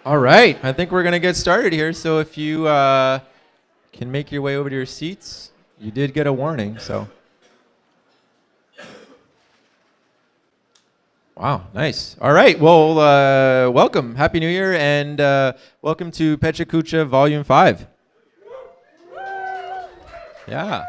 All right, I think we're going to get started here. So if you can make your way over to your seats, you did get a warning, so. Wow, nice. All right, well, welcome. Happy New Year, and welcome to Pecha Kucha Volume 5. Yeah.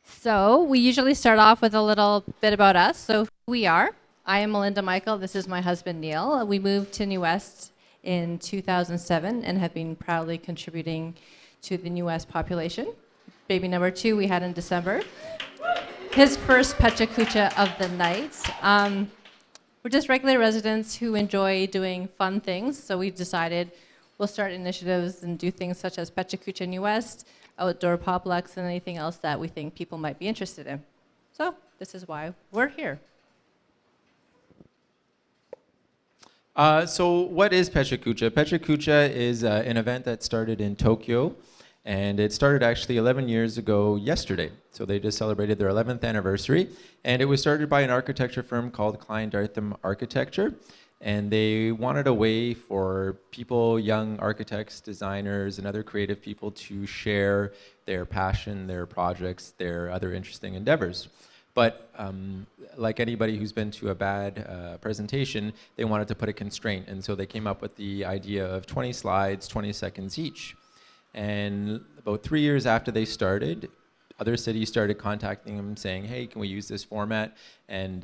So we usually start off with a little bit about us. So who we are. I am Melinda Michael. This is my husband, Neil. We moved to New West in 2007 and have been proudly contributing to the New West population. Baby number 2 we had in December. His first Pecha Kucha of the night. We're just regular residents who enjoy doing fun things. So we decided we'll start initiatives and do things such as Pecha Kucha New West, outdoor potlucks, and anything else that we think people might be interested in. So this is why we're here. So what is Pecha Kucha? Pecha Kucha is an event that started in Tokyo, and it started actually 11 years ago yesterday. So they just celebrated their 11th anniversary, and it was started by an architecture firm called Klein Dartham Architecture, and they wanted a way for people, young architects, designers, and other creative people to share their passion, their projects, their other interesting endeavors. But like anybody who's been to a bad presentation, they wanted to put a constraint. And so they came up with the idea of 20 slides, 20 seconds each. And about 3 years after they started, other cities started contacting them saying, hey, can we use this format? And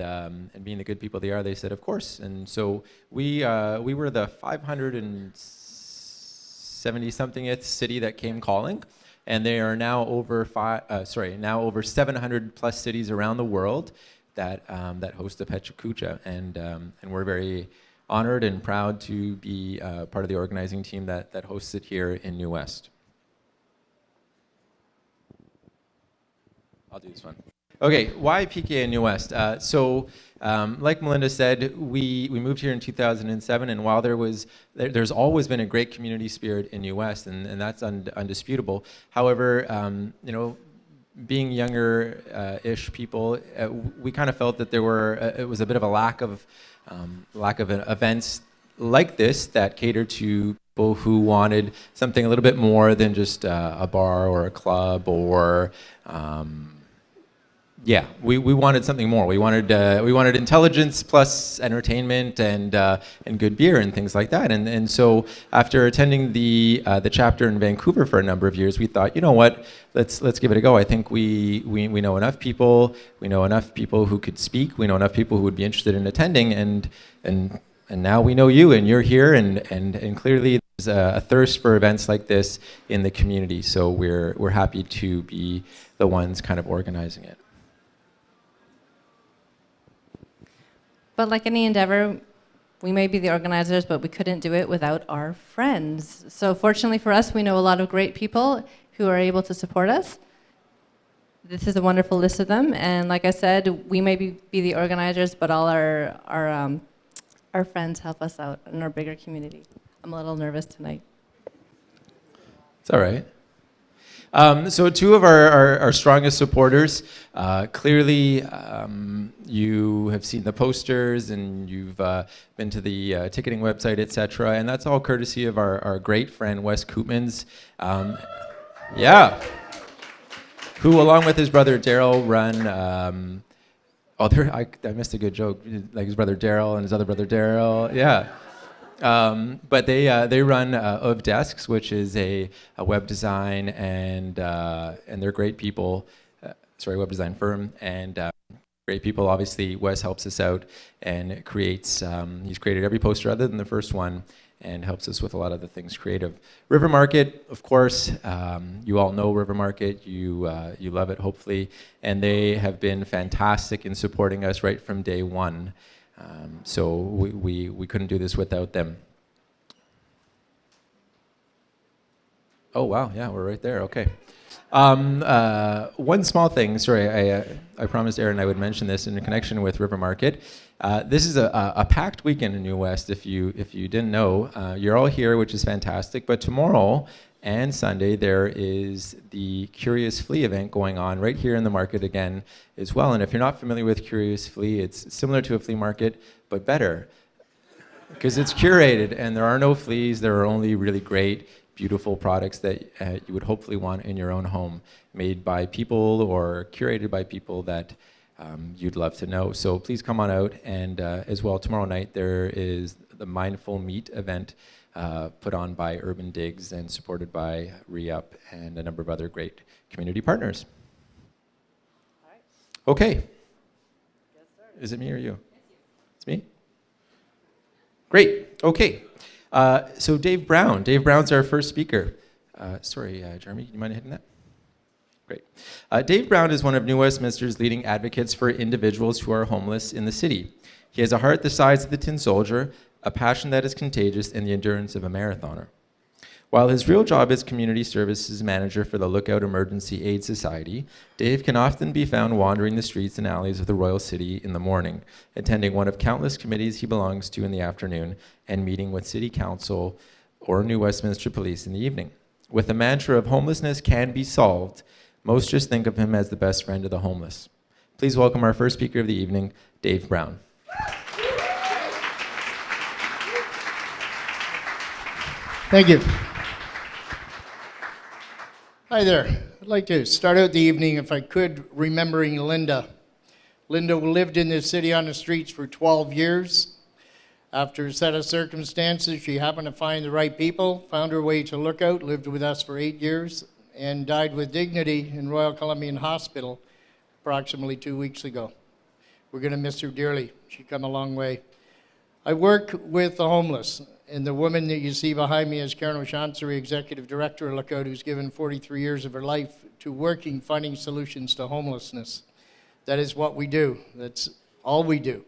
being the good people they are, they said, of course. And so we were the 570-somethingth city that came calling. And there are now over 700 plus cities around the world that host the Pecha Kucha, and we're very honored and proud to be part of the organizing team that hosts it here in New West. I'll do this one. Okay, why PK in New West? Like Melinda said, we moved here in 2007, and while there's always been a great community spirit in New West, and that's undisputable. However, being younger-ish people, we kind of felt that it was a bit of a lack of events like this that catered to people who wanted something a little bit more than just a bar or a club or. Yeah, we wanted something more. We wanted intelligence plus entertainment and good beer and things like that. And so after attending the chapter in Vancouver for a number of years, we thought, you know what, let's give it a go. I think we know enough people. We know enough people who could speak. We know enough people who would be interested in attending. And now we know you, and you're here, and clearly there's a thirst for events like this in the community. So we're happy to be the ones kind of organizing it. But like any endeavor, we may be the organizers, but we couldn't do it without our friends. So fortunately for us, we know a lot of great people who are able to support us. This is a wonderful list of them. And like I said, we may be the organizers, but all our friends help us out in our bigger community. I'm a little nervous tonight. It's all right. So two of our strongest supporters, clearly you have seen the posters and you've been to the ticketing website, etc. And that's all courtesy of our great friend, Wes Koopmans. Yeah. Who, along with his brother Daryl, run... I missed a good joke. Like his brother Daryl and his other brother Daryl. Yeah. But they run of Desks, which is a web design and they're great people. Web design firm and great people. Obviously, Wes helps us out and creates. He's created every poster other than the first one, and helps us with a lot of the things creative. River Market, of course, you all know River Market. You love it, hopefully, and they have been fantastic in supporting us right from day one. So we couldn't do this without them. Oh wow, yeah, we're right there. Okay. One small thing. Sorry, I promised Aaron I would mention this in connection with River Market. This is a packed weekend in New West. If you didn't know, you're all here, which is fantastic. But tomorrow and Sunday, there is the Curious Flea event going on right here in the market again as well. And if you're not familiar with Curious Flea, it's similar to a flea market, but better, because it's curated and there are no fleas. There are only really great, beautiful products that you would hopefully want in your own home, made by people or curated by people that you'd love to know. So please come on out. And as well, tomorrow night there is the Mindful Meat event put on by Urban Digs and supported by Re-Up and a number of other great community partners. Okay. Is it me or you? It's me? Great. Okay. So Dave Brown. Dave Brown's our first speaker. Sorry, Jeremy, do you mind hitting that? Great. Dave Brown is one of New Westminster's leading advocates for individuals who are homeless in the city. He has a heart the size of the tin soldier, a passion that is contagious, and the endurance of a marathoner. While his real job is community services manager for the Lookout Emergency Aid Society, Dave can often be found wandering the streets and alleys of the Royal City in the morning, attending one of countless committees he belongs to in the afternoon, and meeting with City Council or New Westminster Police in the evening. With the mantra of homelessness can be solved, most just think of him as the best friend of the homeless. Please welcome our first speaker of the evening, Dave Brown. Thank you. Hi there. I'd like to start out the evening, if I could, remembering Linda. Linda lived in this city on the streets for 12 years. After a set of circumstances, she happened to find the right people, found her way to Lookout, lived with us for 8 years, and died with dignity in Royal Columbian Hospital approximately 2 weeks ago. We're going to miss her dearly. She come a long way. I work with the homeless. And the woman that you see behind me is Karen O'Shaughnessy, Executive Director of Lookout, who's given 43 years of her life to working, finding solutions to homelessness. That is what we do. That's all we do.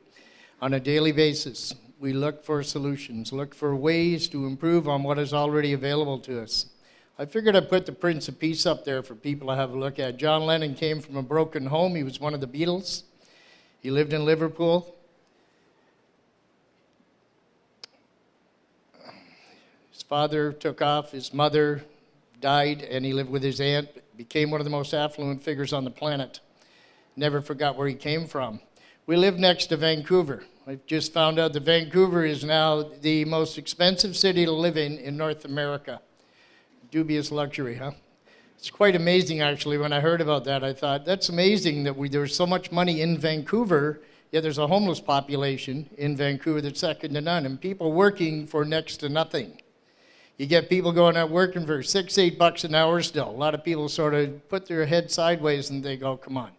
On a daily basis, we look for solutions, look for ways to improve on what is already available to us. I figured I'd put the Prince of Peace up there for people to have a look at. John Lennon came from a broken home. He was one of the Beatles. He lived in Liverpool. His father took off, his mother died, and he lived with his aunt, became one of the most affluent figures on the planet. Never forgot where he came from. We live next to Vancouver. I just found out that Vancouver is now the most expensive city to live in North America. Dubious luxury, huh? It's quite amazing, actually. When I heard about that, I thought, that's amazing that there's so much money in Vancouver, yet there's a homeless population in Vancouver that's second to none, and people working for next to nothing. You get people going out working for $6-8 an hour still. A lot of people sort of put their head sideways and they go, come on.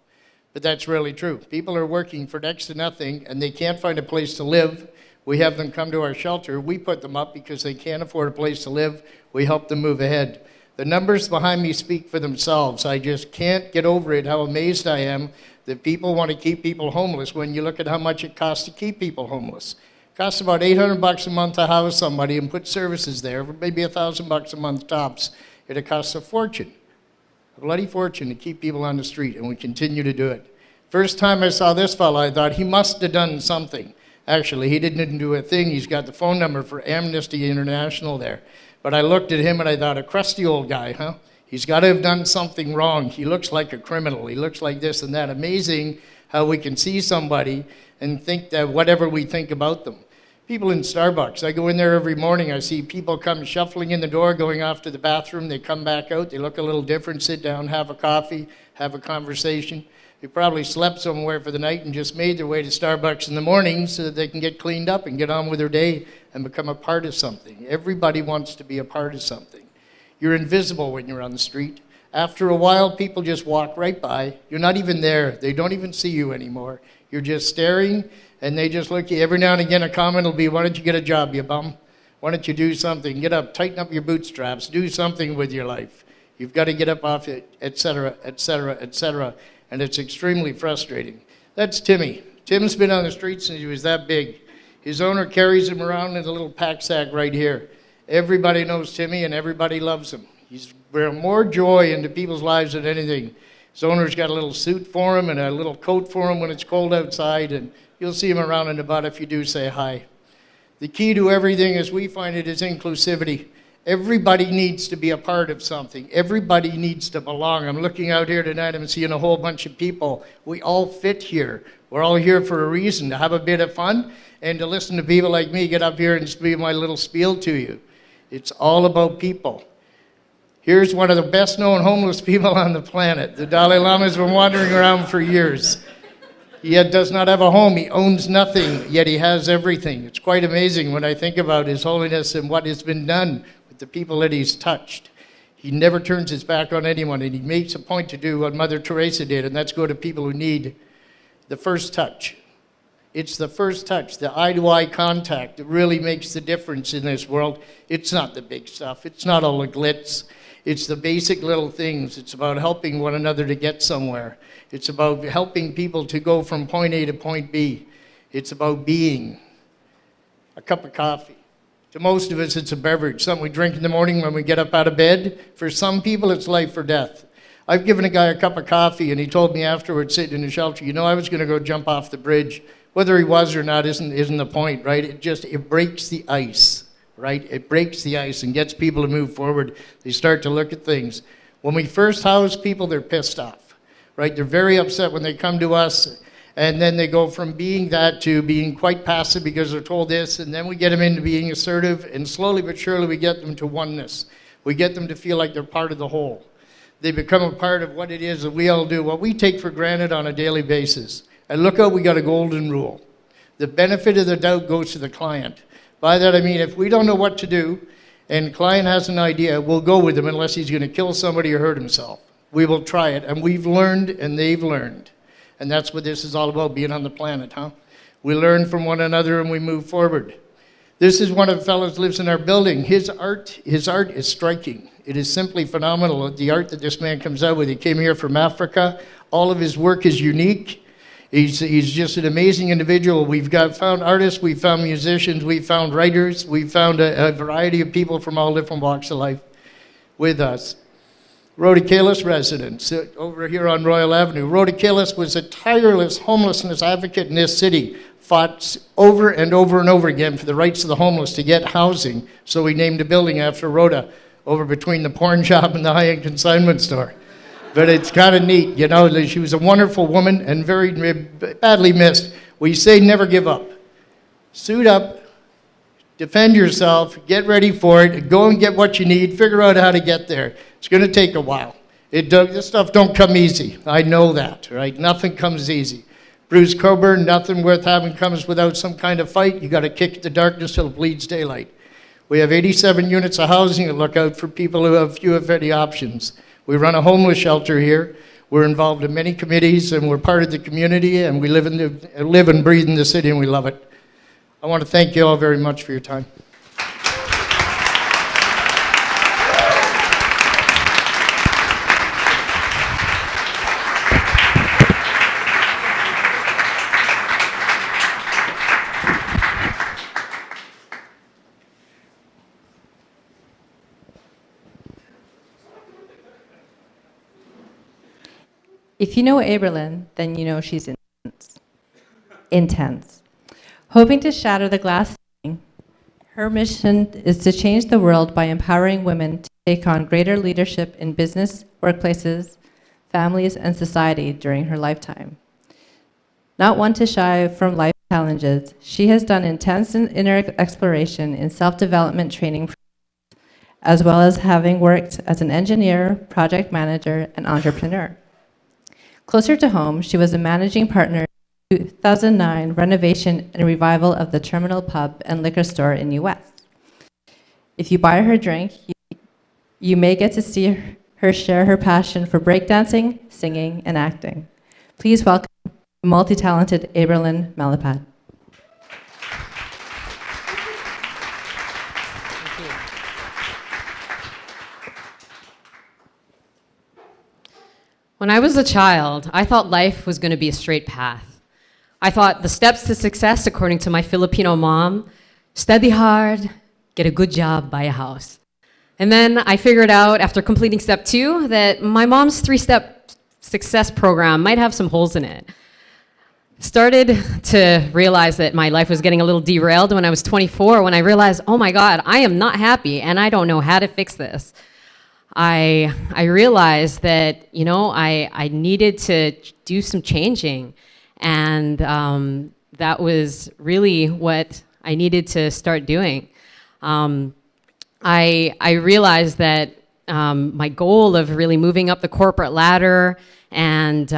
But that's really true. People are working for next to nothing and they can't find a place to live. We have them come to our shelter. We put them up because they can't afford a place to live. We help them move ahead. The numbers behind me speak for themselves. I just can't get over it, how amazed I am that people want to keep people homeless when you look at how much it costs to keep people homeless. Costs about $800 a month to house somebody and put services there, maybe $1,000 a month tops. It costs a fortune, a bloody fortune to keep people on the street, and we continue to do it. First time I saw this fellow, I thought he must have done something. Actually, he didn't do a thing. He's got the phone number for Amnesty International there. But I looked at him and I thought, a crusty old guy, huh? He's got to have done something wrong. He looks like a criminal. He looks like this and that. Amazing how we can see somebody and think that whatever we think about them. People in Starbucks, I go in there every morning, I see people come shuffling in the door, going off to the bathroom, they come back out, they look a little different, sit down, have a coffee, have a conversation. They probably slept somewhere for the night and just made their way to Starbucks in the morning so that they can get cleaned up and get on with their day and become a part of something. Everybody wants to be a part of something. You're invisible when you're on the street. After a while, people just walk right by. You're not even there. They don't even see you anymore. You're just staring, and they just look at you. Every now and again, a comment will be, why don't you get a job, you bum? Why don't you do something? Get up, tighten up your bootstraps, do something with your life. You've got to get up off it, et cetera, et cetera, et cetera. And it's extremely frustrating. That's Timmy. Tim's been on the street since he was that big. His owner carries him around in a little pack sack right here. Everybody knows Timmy, and everybody loves him. He's brought more joy into people's lives than anything. His owner's got a little suit for him and a little coat for him when it's cold outside, and you'll see him around and about if you do say hi. The key to everything, as we find it, is inclusivity. Everybody needs to be a part of something. Everybody needs to belong. I'm looking out here tonight, I'm seeing a whole bunch of people. We all fit here. We're all here for a reason, to have a bit of fun and to listen to people like me get up here and speak my little spiel to you. It's all about people. Here's one of the best known homeless people on the planet. The Dalai Lama's been wandering around for years. He yet does not have a home. He owns nothing, yet he has everything. It's quite amazing when I think about His Holiness and what has been done with the people that he's touched. He never turns his back on anyone, and he makes a point to do what Mother Teresa did, and that's go to people who need the first touch. It's the first touch, the eye-to-eye contact that really makes the difference in this world. It's not the big stuff. It's not all the glitz. It's the basic little things. It's about helping one another to get somewhere. It's about helping people to go from point A to point B. It's about being. A cup of coffee. To most of us, it's a beverage, something we drink in the morning when we get up out of bed. For some people, it's life or death. I've given a guy a cup of coffee, and he told me afterwards, sitting in the shelter, I was going to go jump off the bridge. Whether he was or not isn't the point, right? It breaks the ice, right? It breaks the ice and gets people to move forward. They start to look at things. When we first house people, they're pissed off, right? They're very upset when they come to us, and then they go from being that to being quite passive because they're told this, and then we get them into being assertive, and slowly but surely we get them to oneness. We get them to feel like they're part of the whole. They become a part of what it is that we all do, what we take for granted on a daily basis. And look out, we got a golden rule. The benefit of the doubt goes to the client. By that I mean, if we don't know what to do, and the client has an idea, we'll go with him unless he's going to kill somebody or hurt himself. We will try it, and we've learned, and they've learned. And that's what this is all about, being on the planet, huh? We learn from one another and we move forward. This is one of the fellows lives in our building. His art is striking. It is simply phenomenal, the art that this man comes out with. He came here from Africa. All of his work is unique. He's just an amazing individual. We've found artists, we've found musicians, we've found writers, we've found a variety of people from all different walks of life with us. Rhoda Kalis residents over here on Royal Avenue. Rhoda Kalis was a tireless homelessness advocate in this city, fought over and over and over again for the rights of the homeless to get housing, so we named a building after Rhoda over between the porn shop and the high-end consignment store. But it's kind of neat, she was a wonderful woman and very badly missed. We say never give up. Suit up, defend yourself, get ready for it, go and get what you need, figure out how to get there. It's going to take a while. This stuff don't come easy. I know that, right? Nothing comes easy. Bruce Coburn, nothing worth having comes without some kind of fight. You got to kick the darkness till it bleeds daylight. We have 87 units of housing to look out for people who have few, if any, options. We run a homeless shelter here. We're involved in many committees, and we're part of the community, and we live and breathe in the city, and we love it. I want to thank you all very much for your time. If you know Aberlin, then you know she's intense. Intense. Hoping to shatter the glass ceiling, her mission is to change the world by empowering women to take on greater leadership in business, workplaces, families, and society during her lifetime. Not one to shy from life challenges, she has done intense inner exploration in self-development training, as well as having worked as an engineer, project manager, and entrepreneur. Closer to home, she was a managing partner in the 2009 renovation and revival of the Terminal Pub and Liquor Store in New West. If you buy her drink, you may get to see her share her passion for breakdancing, singing, and acting. Please welcome multi-talented Aberlin Malapad. When I was a child, I thought life was going to be a straight path. I thought the steps to success, according to my Filipino mom, study hard, get a good job, buy a house. And then I figured out, after completing step 2, that my mom's 3-step success program might have some holes in it. started to realize that my life was getting a little derailed when I was 24, when I realized, oh my God, I am not happy and I don't know how to fix this. I realized that, I needed to do some changing, and that was really what I needed to start doing. I realized that my goal of really moving up the corporate ladder and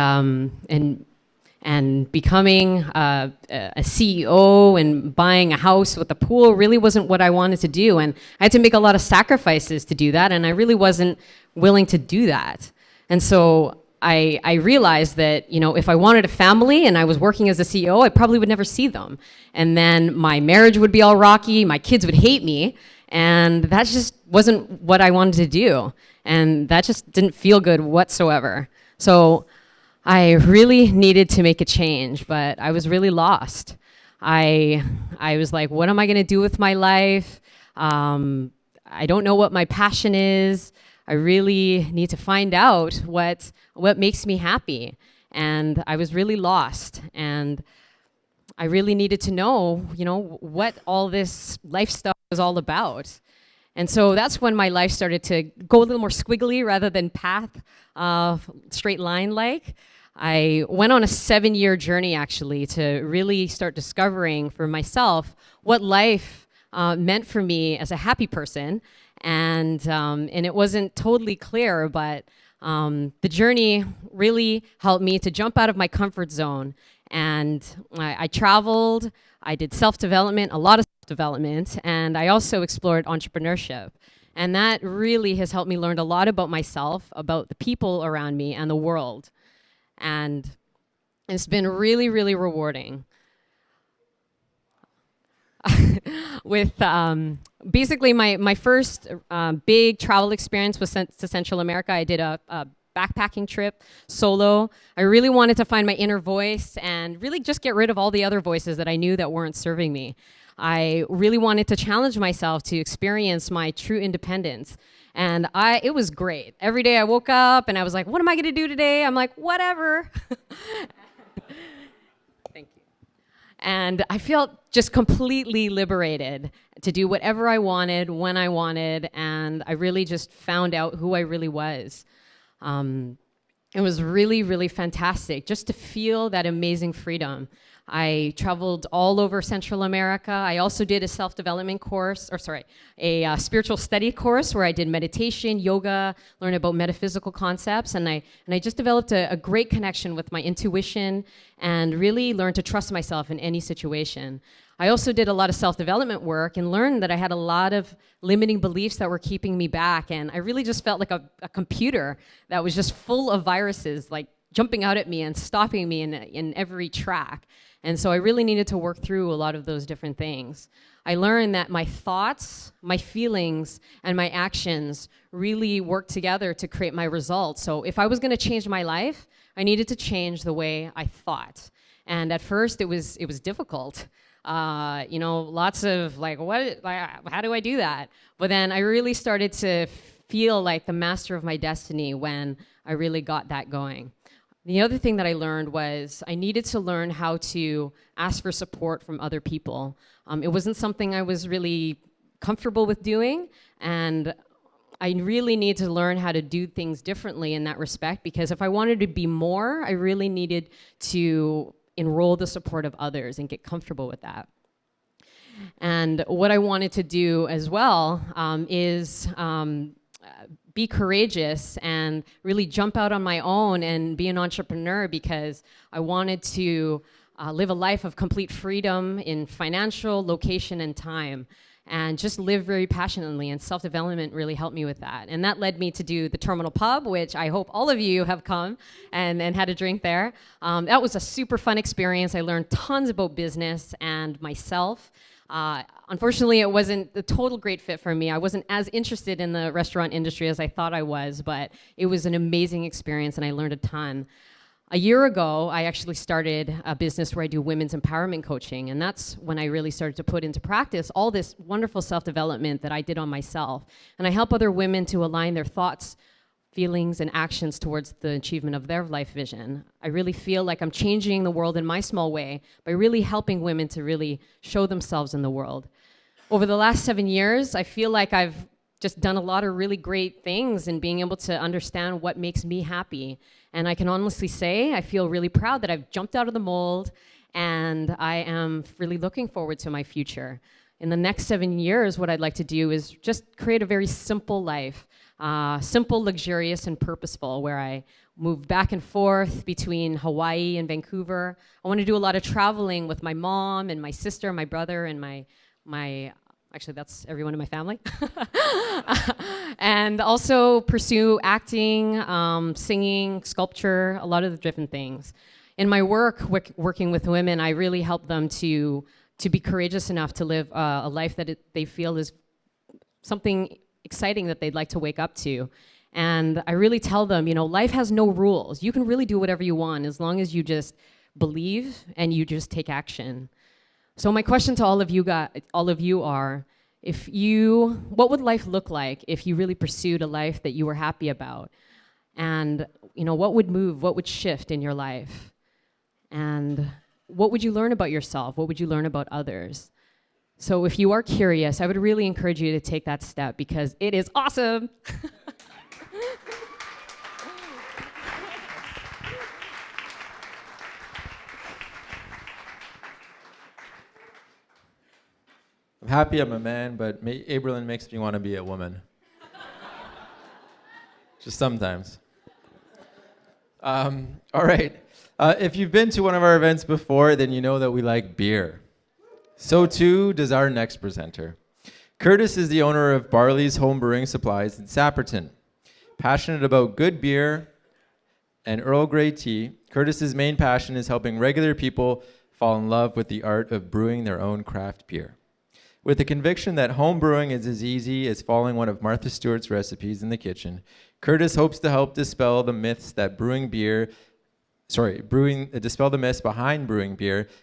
becoming a CEO and buying a house with a pool really wasn't what I wanted to do. And I had to make a lot of sacrifices to do that, and I really wasn't willing to do that. And so I realized that, if I wanted a family and I was working as a CEO, I probably would never see them. And then my marriage would be all rocky, my kids would hate me, and that just wasn't what I wanted to do. And that just didn't feel good whatsoever. So I really needed to make a change, but I was really lost. I was like, what am I going to do with my life? I don't know what my passion is. I really need to find out what makes me happy. And I was really lost. And I really needed to know, what all this life stuff was all about. And so that's when my life started to go a little more squiggly rather than straight line like. I went on a 7-year journey actually to really start discovering for myself what life meant for me as a happy person. And it wasn't totally clear, but the journey really helped me to jump out of my comfort zone. And I traveled, I did self-development, a lot of self-development, and I also explored entrepreneurship. And that really has helped me learn a lot about myself, about the people around me, and the world. And it's been really, really rewarding. With basically my first big travel experience was to Central America. I did a backpacking trip solo. I really wanted to find my inner voice and really just get rid of all the other voices that I knew that weren't serving me. I really wanted to challenge myself to experience my true independence. And it was great. Every day I woke up and I was like, what am I going to do today? I'm like, whatever. Thank you. And I felt just completely liberated to do whatever I wanted, when I wanted, and I really just found out who I really was. It was really, really fantastic just to feel that amazing freedom. I traveled all over Central America. I also did a self-development course, a spiritual study course where I did meditation, yoga, learned about metaphysical concepts, and I just developed a great connection with my intuition and really learned to trust myself in any situation. I also did a lot of self-development work and learned that I had a lot of limiting beliefs that were keeping me back, and I really just felt like a computer that was just full of viruses, like jumping out at me and stopping me in every track. And so I really needed to work through a lot of those different things. I learned that my thoughts, my feelings, and my actions really work together to create my results. So if I was going to change my life, I needed to change the way I thought. And at first, it was difficult. Lots of how do I do that? But then I really started to feel like the master of my destiny when I really got that going. The other thing that I learned was I needed to learn how to ask for support from other people. It wasn't something I was really comfortable with doing, and I really need to learn how to do things differently in that respect, because if I wanted to be more, I really needed to enroll the support of others and get comfortable with that. And what I wanted to do as well is be courageous and really jump out on my own and be an entrepreneur, because I wanted to live a life of complete freedom in financial, location, and time, and just live very passionately, and self-development really helped me with that. And that led me to do the Terminal Pub, which I hope all of you have come and had a drink there. That was a super fun experience. I learned tons about business and myself. Unfortunately, it wasn't the total great fit for me. I wasn't as interested in the restaurant industry as I thought I was, but it was an amazing experience and I learned a ton. A year ago, I actually started a business where I do women's empowerment coaching, and that's when I really started to put into practice all this wonderful self-development that I did on myself. And I help other women to align their thoughts feelings and actions towards the achievement of their life vision. I really feel like I'm changing the world in my small way by really helping women to really show themselves in the world. Over the last 7 years, I feel like I've just done a lot of really great things in being able to understand what makes me happy. And I can honestly say I feel really proud that I've jumped out of the mold, and I am really looking forward to my future. In the next 7 years, what I'd like to do is just create a very simple life, simple, luxurious, and purposeful, where I move back and forth between Hawaii and Vancouver. I want to do a lot of traveling with my mom and my sister, my brother, and my actually, that's everyone in my family. And also pursue acting, singing, sculpture, a lot of the different things. In my work, working with women, I really help them to be courageous enough to live a life that they feel is something exciting that they'd like to wake up to. And I really tell them, life has no rules. You can really do whatever you want as long as you just believe and you just take action. So my question to all of you are, what would life look like if you really pursued a life that you were happy about? And, what would move, what would shift in your life? And what would you learn about yourself? What would you learn about others? So if you are curious, I would really encourage you to take that step because it is awesome. I'm happy I'm a man, but Aberlin makes me want to be a woman. Just sometimes. All right. If you've been to one of our events before, then you know that we like beer. So too does our next presenter. Curtis is the owner of Barley's Home Brewing Supplies in Sapperton. Passionate about good beer and Earl Grey tea, Curtis's main passion is helping regular people fall in love with the art of brewing their own craft beer. With the conviction that home brewing is as easy as following one of Martha Stewart's recipes in the kitchen, Curtis hopes to help dispel the myths behind brewing beer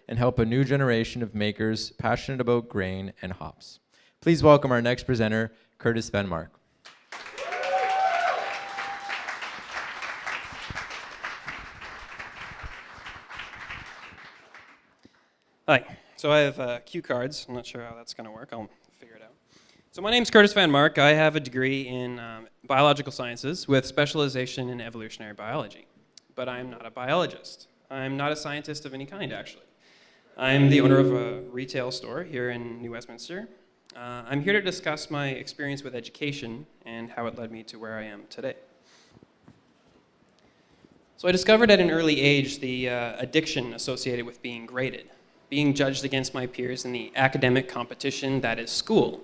and help a new generation of makers passionate about grain and hops. Please welcome our next presenter, Curtis Van Mark. Hi. So I have cue cards. I'm not sure how that's going to work. I'll figure it out. So my name's Curtis Van Mark. I have a degree in biological sciences with specialization in evolutionary biology. But I'm not a biologist. I'm not a scientist of any kind, actually. I'm the owner of a retail store here in New Westminster. I'm here to discuss my experience with education and how it led me to where I am today. So I discovered at an early age the addiction associated with being graded, being judged against my peers in the academic competition that is school.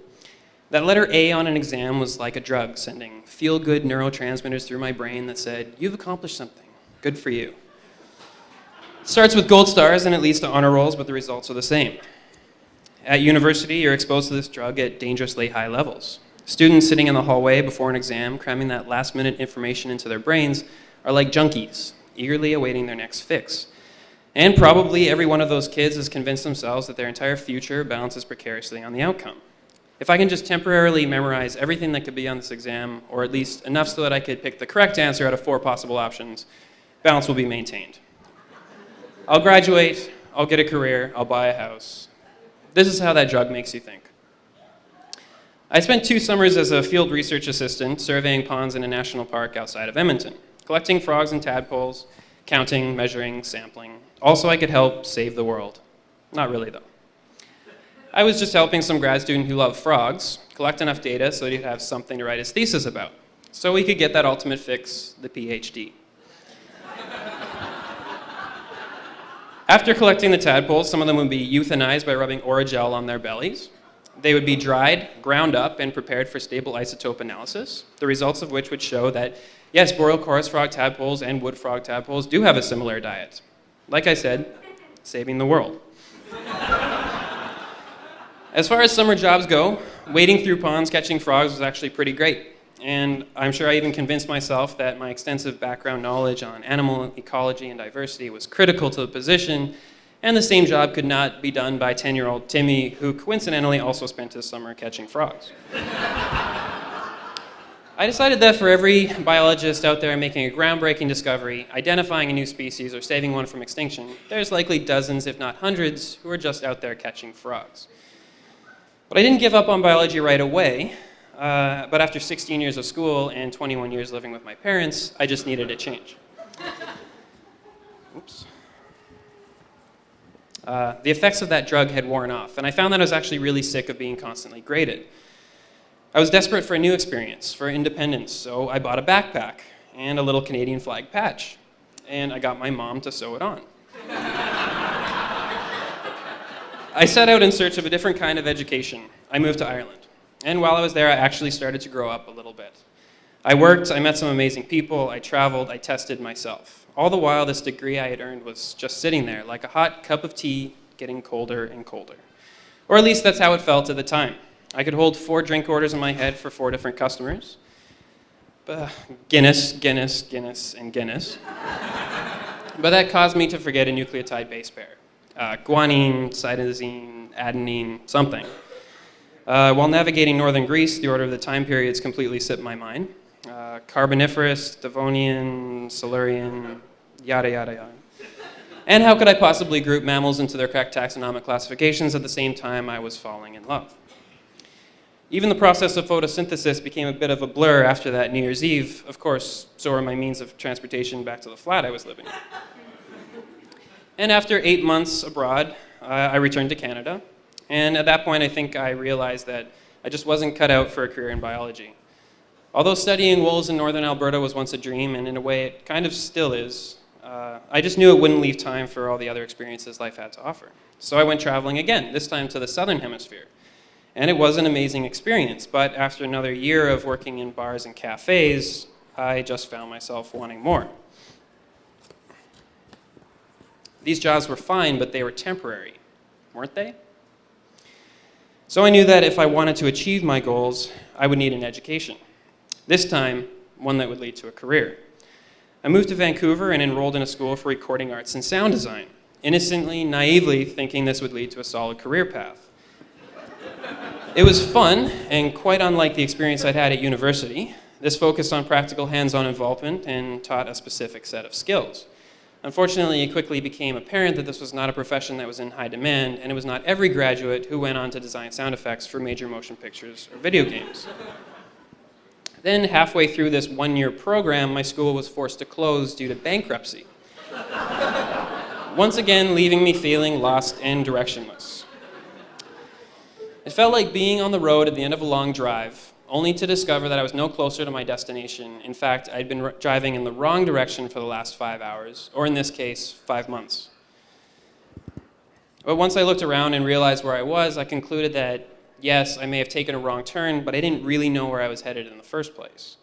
That letter A on an exam was like a drug, sending feel-good neurotransmitters through my brain that said, "You've accomplished something. Good for you." It starts with gold stars and it leads to honor rolls, but the results are the same. At university, you're exposed to this drug at dangerously high levels. Students sitting in the hallway before an exam, cramming that last-minute information into their brains, are like junkies, eagerly awaiting their next fix. And probably every one of those kids has convinced themselves that their entire future balances precariously on the outcome. If I can just temporarily memorize everything that could be on this exam, or at least enough so that I could pick the correct answer out of 4 possible options, balance will be maintained. I'll graduate, I'll get a career, I'll buy a house. This is how that drug makes you think. I spent 2 summers as a field research assistant surveying ponds in a national park outside of Edmonton, collecting frogs and tadpoles, counting, measuring, sampling. Also, I could help save the world. Not really, though. I was just helping some grad student who loved frogs collect enough data so that he'd have something to write his thesis about, so he could get that ultimate fix, the PhD. After collecting the tadpoles, some of them would be euthanized by rubbing Orajel on their bellies. They would be dried, ground up, and prepared for stable isotope analysis, the results of which would show that, yes, boreal chorus frog tadpoles and wood frog tadpoles do have a similar diet. Like I said, saving the world. As far as summer jobs go, wading through ponds catching frogs was actually pretty great. And I'm sure I even convinced myself that my extensive background knowledge on animal ecology and diversity was critical to the position, and the same job could not be done by 10-year-old Timmy, who coincidentally also spent his summer catching frogs. I decided that for every biologist out there making a groundbreaking discovery, identifying a new species, or saving one from extinction, there's likely dozens, if not hundreds, who are just out there catching frogs. But I didn't give up on biology right away. But after 16 years of school and 21 years living with my parents, I just needed a change. Oops. The effects of that drug had worn off, and I found that I was actually really sick of being constantly graded. I was desperate for a new experience, for independence, so I bought a backpack and a little Canadian flag patch, and I got my mom to sew it on. I set out in search of a different kind of education. I moved to Ireland, and while I was there, I actually started to grow up a little bit. I worked, I met some amazing people, I traveled, I tested myself. All the while, this degree I had earned was just sitting there, like a hot cup of tea, getting colder and colder. Or at least that's how it felt at the time. I could hold 4 drink orders in my head for 4 different customers. Guinness, Guinness, Guinness, and Guinness. But that caused me to forget a nucleotide base pair. Guanine, cytosine, adenine, something. While navigating northern Greece, the order of the time periods completely slipped my mind. Carboniferous, Devonian, Silurian, yada, yada, yada. And how could I possibly group mammals into their correct taxonomic classifications at the same time I was falling in love? Even the process of photosynthesis became a bit of a blur after that New Year's Eve. Of course, so were my means of transportation back to the flat I was living in. And after 8 months abroad, I returned to Canada. And at that point, I think I realized that I just wasn't cut out for a career in biology. Although studying wolves in northern Alberta was once a dream, and in a way it kind of still is, I just knew it wouldn't leave time for all the other experiences life had to offer. So I went traveling again, this time to the southern hemisphere. And it was an amazing experience, but after another year of working in bars and cafes, I just found myself wanting more. These jobs were fine, but they were temporary, weren't they? So I knew that if I wanted to achieve my goals, I would need an education. This time, one that would lead to a career. I moved to Vancouver and enrolled in a school for recording arts and sound design, innocently, naively thinking this would lead to a solid career path. It was fun, and quite unlike the experience I'd had at university. This focused on practical hands-on involvement and taught a specific set of skills. Unfortunately, it quickly became apparent that this was not a profession that was in high demand, and it was not every graduate who went on to design sound effects for major motion pictures or video games. Then, halfway through this one-year program, my school was forced to close due to bankruptcy. Once again, leaving me feeling lost and directionless. It felt like being on the road at the end of a long drive, only to discover that I was no closer to my destination. In fact, I'd been driving in the wrong direction for the last 5 hours, or in this case, 5 months. But once I looked around and realized where I was, I concluded that, yes, I may have taken a wrong turn, but I didn't really know where I was headed in the first place.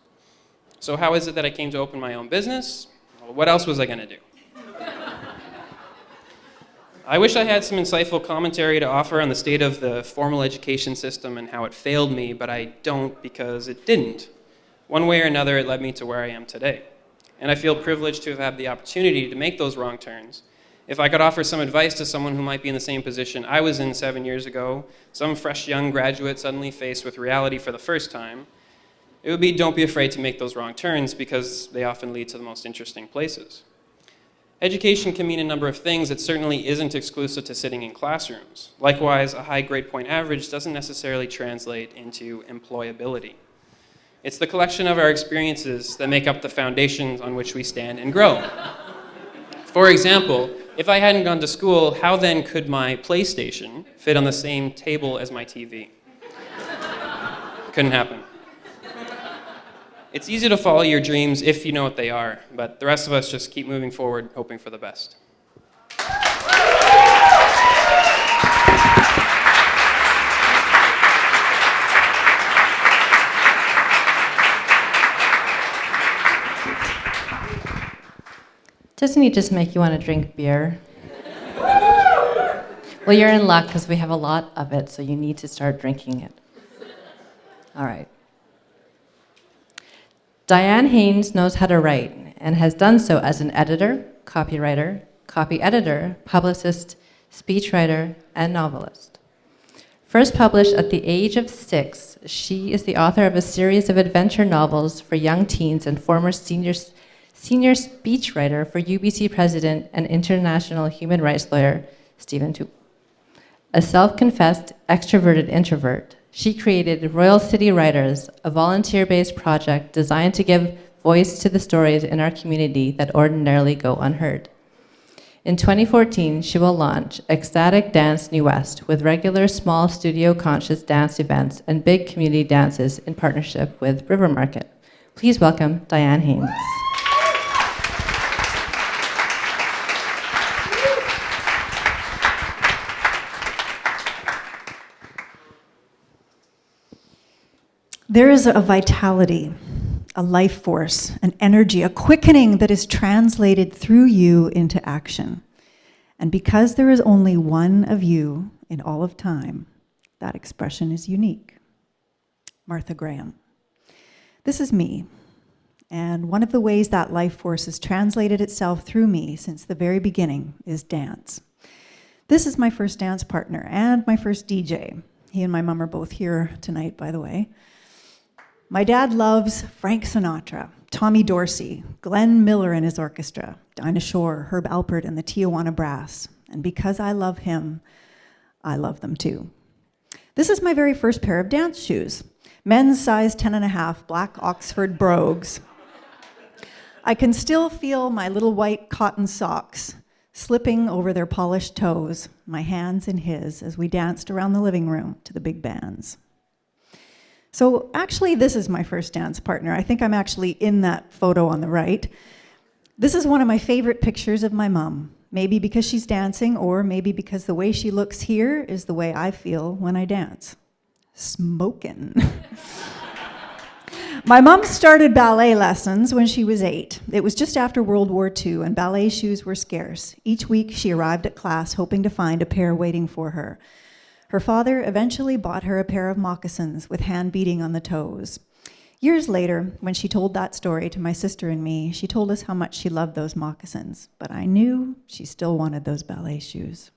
So how is it that I came to open my own business? Well, what else was I going to do? I wish I had some insightful commentary to offer on the state of the formal education system and how it failed me, but I don't because it didn't. One way or another, it led me to where I am today. And I feel privileged to have had the opportunity to make those wrong turns. If I could offer some advice to someone who might be in the same position I was in 7 years ago, some fresh young graduate suddenly faced with reality for the first time, it would be don't be afraid to make those wrong turns because they often lead to the most interesting places. Education can mean a number of things. It certainly isn't exclusive to sitting in classrooms. Likewise, a high grade point average doesn't necessarily translate into employability. It's the collection of our experiences that make up the foundations on which we stand and grow. For example, if I hadn't gone to school, how then could my PlayStation fit on the same table as my TV? Couldn't happen. It's easy to follow your dreams if you know what they are, but the rest of us just keep moving forward, hoping for the best. Doesn't he just make you want to drink beer? Well, you're in luck because we have a lot of it, so you need to start drinking it. All right. Diane Haynes knows how to write and has done so as an editor, copywriter, copy editor, publicist, speechwriter, and novelist. First published at the age of 6, she is the author of a series of adventure novels for young teens and former senior speechwriter for UBC president and international human rights lawyer Stephen Tu. A self-confessed extroverted introvert, she created Royal City Writers, a volunteer-based project designed to give voice to the stories in our community that ordinarily go unheard. In 2014, she will launch Ecstatic Dance New West with regular small studio-conscious dance events and big community dances in partnership with River Market. Please welcome Diane Haynes. There is a vitality, a life force, an energy, a quickening that is translated through you into action. And because there is only one of you in all of time, that expression is unique. Martha Graham. This is me. And one of the ways that life force has translated itself through me since the very beginning is dance. This is my first dance partner and my first DJ. He and my mom are both here tonight, by the way. My dad loves Frank Sinatra, Tommy Dorsey, Glenn Miller and his orchestra, Dinah Shore, Herb Alpert and the Tijuana Brass. And because I love him, I love them too. This is my very first pair of dance shoes, men's size 10.5 black Oxford brogues. I can still feel my little white cotton socks slipping over their polished toes, my hands in his as we danced around the living room to the big bands. So actually, this is my first dance partner. I think I'm actually in that photo on the right. This is one of my favorite pictures of my mom, maybe because she's dancing, or maybe because the way she looks here is the way I feel when I dance. Smokin'. My mom started ballet lessons when she was 8. It was just after World War II, and ballet shoes were scarce. Each week, she arrived at class hoping to find a pair waiting for her. Her father eventually bought her a pair of moccasins with hand beating on the toes. Years later, when she told that story to my sister and me, she told us how much she loved those moccasins, but I knew she still wanted those ballet shoes.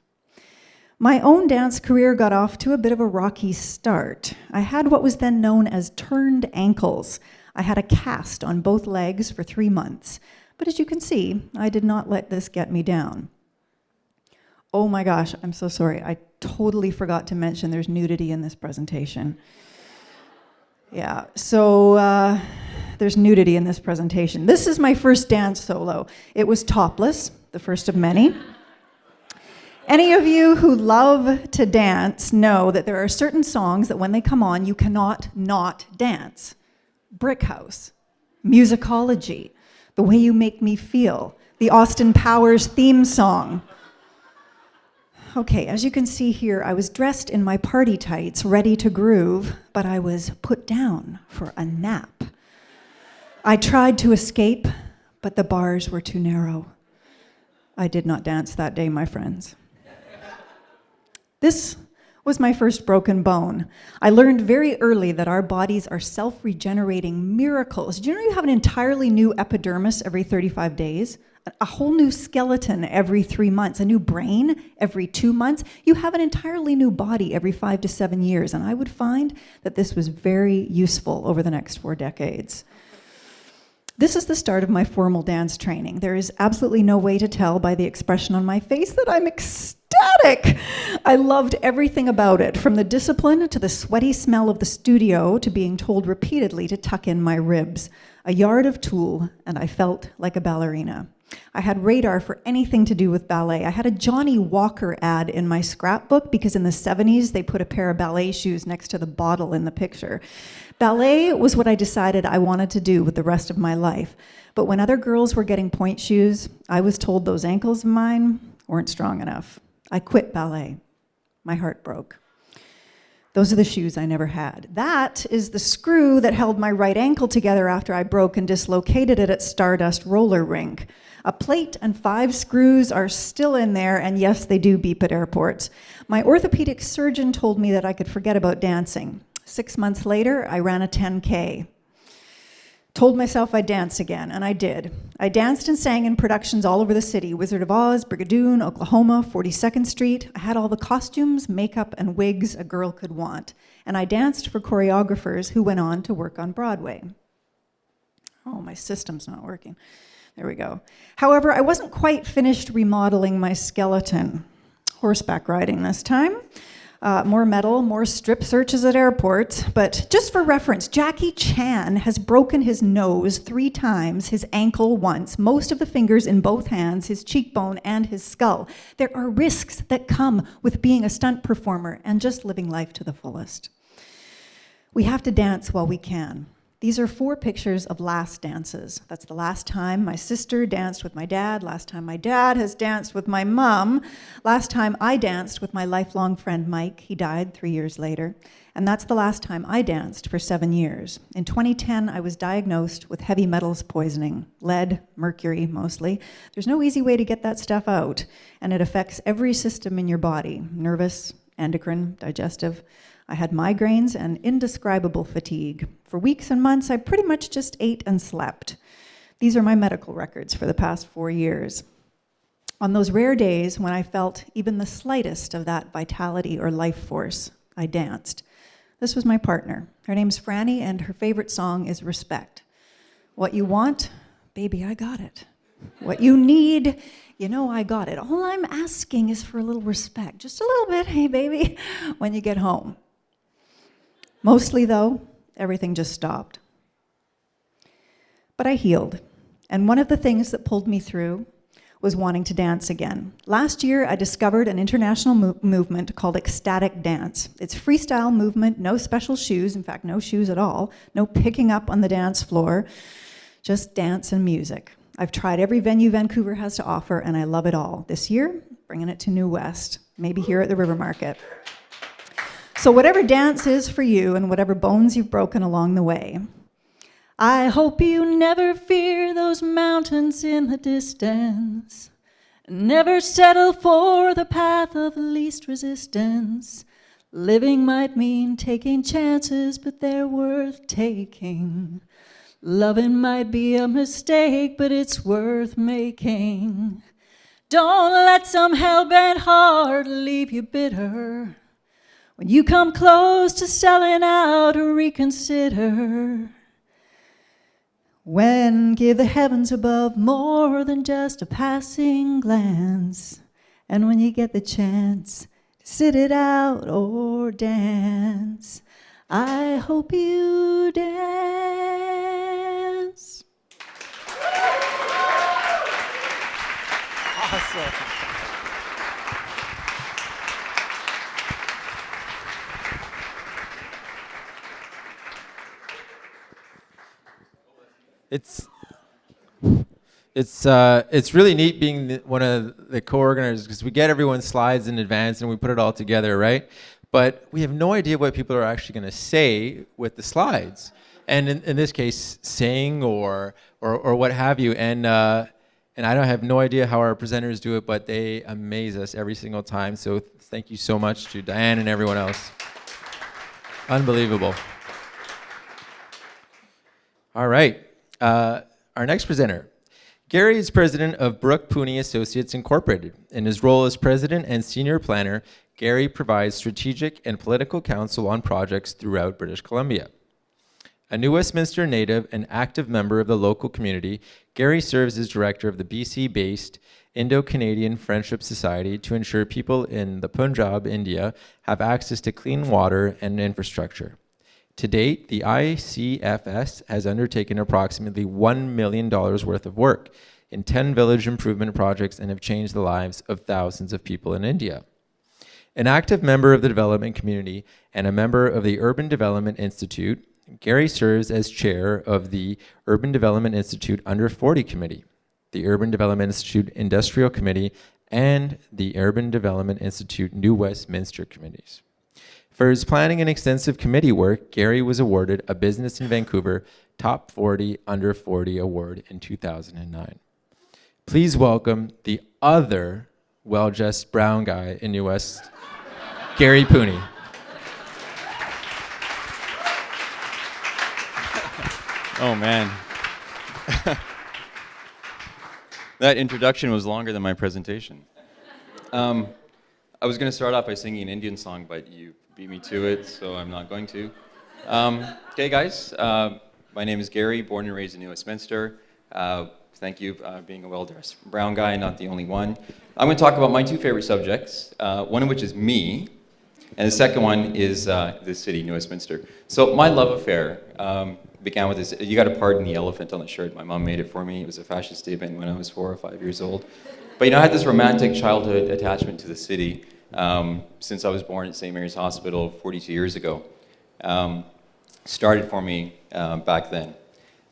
My own dance career got off to a bit of a rocky start. I had what was then known as turned ankles. I had a cast on both legs for 3 months, but as you can see, I did not let this get me down. Oh my gosh, I'm so sorry. I totally forgot to mention there's nudity in this presentation. Yeah, so there's nudity in this presentation. This is my first dance solo. It was topless, the first of many. Any of you who love to dance know that there are certain songs that when they come on, you cannot not dance. Brick House, Musicology, The Way You Make Me Feel, the Austin Powers theme song. Okay, as you can see here, I was dressed in my party tights, ready to groove, but I was put down for a nap. I tried to escape, but the bars were too narrow. I did not dance that day, my friends. This was my first broken bone. I learned very early that our bodies are self-regenerating miracles. Do you know you have an entirely new epidermis every 35 days? A whole new skeleton every 3 months, a new brain every 2 months. You have an entirely new body every 5 to 7 years, and I would find that this was very useful over the next 4 decades. This is the start of my formal dance training. There is absolutely no way to tell by the expression on my face that I'm ecstatic. I loved everything about it, from the discipline to the sweaty smell of the studio to being told repeatedly to tuck in my ribs. A yard of tulle, and I felt like a ballerina. I had radar for anything to do with ballet. I had a Johnny Walker ad in my scrapbook because in the 70s they put a pair of ballet shoes next to the bottle in the picture. Ballet was what I decided I wanted to do with the rest of my life. But when other girls were getting point shoes, I was told those ankles of mine weren't strong enough. I quit ballet. My heart broke. Those are the shoes I never had. That is the screw that held my right ankle together after I broke and dislocated it at Stardust Roller Rink. A plate and 5 screws are still in there, and yes, they do beep at airports. My orthopedic surgeon told me that I could forget about dancing. 6 months later, I ran a 10K. Told myself I'd dance again, and I did. I danced and sang in productions all over the city, Wizard of Oz, Brigadoon, Oklahoma, 42nd Street. I had all the costumes, makeup, and wigs a girl could want. And I danced for choreographers who went on to work on Broadway. Oh, my system's not working. There we go. However, I wasn't quite finished remodeling my skeleton. Horseback riding this time. More metal, more strip searches at airports. But just for reference, Jackie Chan has broken his nose 3 times, his ankle once, most of the fingers in both hands, his cheekbone, and his skull. There are risks that come with being a stunt performer and just living life to the fullest. We have to dance while we can. These are 4 pictures of last dances. That's the last time my sister danced with my dad, last time my dad has danced with my mom, last time I danced with my lifelong friend Mike. He died 3 years later. And that's the last time I danced for 7 years. In 2010, I was diagnosed with heavy metals poisoning, lead, mercury mostly. There's no easy way to get that stuff out, and it affects every system in your body, nervous, endocrine, digestive. I had migraines and indescribable fatigue. For weeks and months, I pretty much just ate and slept. These are my medical records for the past 4 years. On those rare days when I felt even the slightest of that vitality or life force, I danced. This was my partner. Her name's Franny, and her favorite song is Respect. What you want, baby, I got it. What you need, you know I got it. All I'm asking is for a little respect, just a little bit, hey baby, when you get home. Mostly, though, everything just stopped. But I healed, and one of the things that pulled me through was wanting to dance again. Last year, I discovered an international movement called ecstatic dance. It's freestyle movement, no special shoes, in fact, no shoes at all, no picking up on the dance floor, just dance and music. I've tried every venue Vancouver has to offer, and I love it all. This year, bringing it to New West, maybe here at the River Market. So whatever dance is for you and whatever bones you've broken along the way, I hope you never fear those mountains in the distance. Never settle for the path of least resistance. Living might mean taking chances, but they're worth taking. Loving might be a mistake, but it's worth making. Don't let some hell-bent heart leave you bitter. When you come close to selling out, reconsider. When give the heavens above more than just a passing glance. And when you get the chance to sit it out or dance, I hope you dance. Awesome. It's really neat being one of the co-organizers because we get everyone's slides in advance and we put it all together, right? But we have no idea what people are actually going to say with the slides, and in this case, sing or what have you. And I don't have no idea how our presenters do it, but they amaze us every single time. So thank you so much to Diane and everyone else. Unbelievable. All right. Our next presenter. Gary is president of Brooke Pooney Associates Incorporated. In his role as president and senior planner, Gary provides strategic and political counsel on projects throughout British Columbia. A New Westminster native and active member of the local community, Gary serves as director of the BC-based Indo-Canadian Friendship Society to ensure people in the Punjab, India, have access to clean water and infrastructure. To date, the ICFS has undertaken approximately $1 million worth of work in 10 village improvement projects and have changed the lives of thousands of people in India. An active member of the development community and a member of the Urban Development Institute, Gary serves as chair of the Urban Development Institute Under 40 Committee, the Urban Development Institute Industrial Committee, and the Urban Development Institute New Westminster Committees. For his planning and extensive committee work, Gary was awarded a Business in Vancouver Top 40 Under 40 Award in 2009. Please welcome the other well-dressed brown guy in New West, Gary Pooney. Oh, man. That introduction was longer than my presentation. I was going to start off by singing an Indian song, but you beat me to it, so I'm not going to. Okay, guys, my name is Gary, born and raised in New Westminster. Thank you, being a well-dressed brown guy, not the only one. I'm going to talk about my two favorite subjects, one of which is me, and the second one is this city, New Westminster. So my love affair began with this. You got to pardon the elephant on the shirt. My mom made it for me. It was a fashion statement when I was 4 or 5 years old. But I had this romantic childhood attachment to the city since I was born at St. Mary's Hospital 42 years ago. Started for me back then.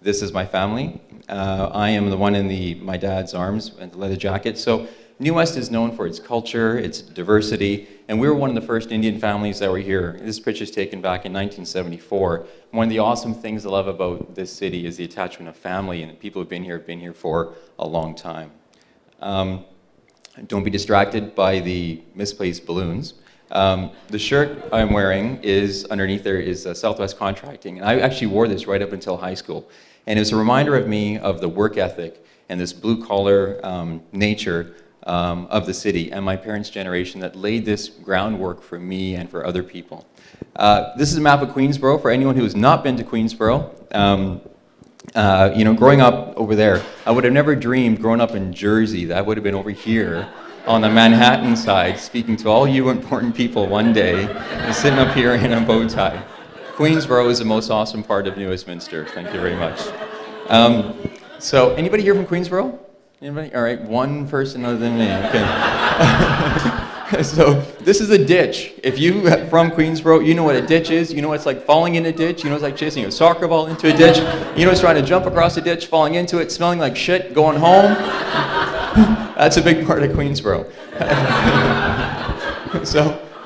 This is my family. I am the one in my dad's arms and the leather jacket. So New West is known for its culture, its diversity, and we were one of the first Indian families that were here. This picture is taken back in 1974. One of the awesome things I love about this city is the attachment of family, and the people who've been here for a long time. Don't be distracted by the misplaced balloons. The shirt I'm wearing underneath there is Southwest Contracting, and I actually wore this right up until high school. And it's a reminder of me of the work ethic and this blue-collar nature of the city and my parents' generation that laid this groundwork for me and for other people. This is a map of Queensborough for anyone who has not been to Queensborough. Growing up over there, I would have never dreamed growing up in Jersey that I would have been over here on the Manhattan side speaking to all you important people one day and sitting up here in a bow tie. Queensborough is the most awesome part of New Westminster. Thank you very much. So anybody here from Queensborough? Anybody? All right, one person other than me. Okay. So this is a ditch. If you are from Queensborough, you know what a ditch is. You know what it's like falling in a ditch. You know it's like chasing a soccer ball into a ditch. You know it's trying to jump across a ditch, falling into it, smelling like shit, going home. That's a big part of Queensborough.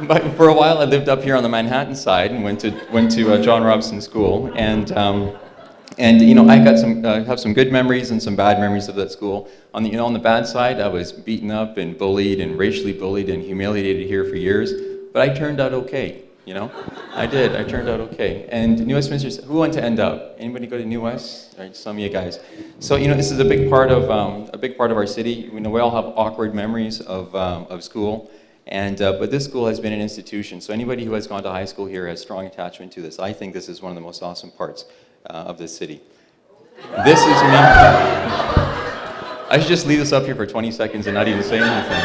But for a while I lived up here on the Manhattan side and went to John Robson School, and I got have some good memories and some bad memories of that school. On the bad side, I was beaten up and bullied and racially bullied and humiliated here for years, but I turned out okay. I did. I turned out okay. And New Westminster, who went to end up? Anybody go to New West? All right, some of you guys. So this is a big part of our city. We all have awkward memories of school. But this school has been an institution, so anybody who has gone to high school here has strong attachment to this. I think this is one of the most awesome parts of this city. This is me. I should just leave this up here for 20 seconds and not even say anything.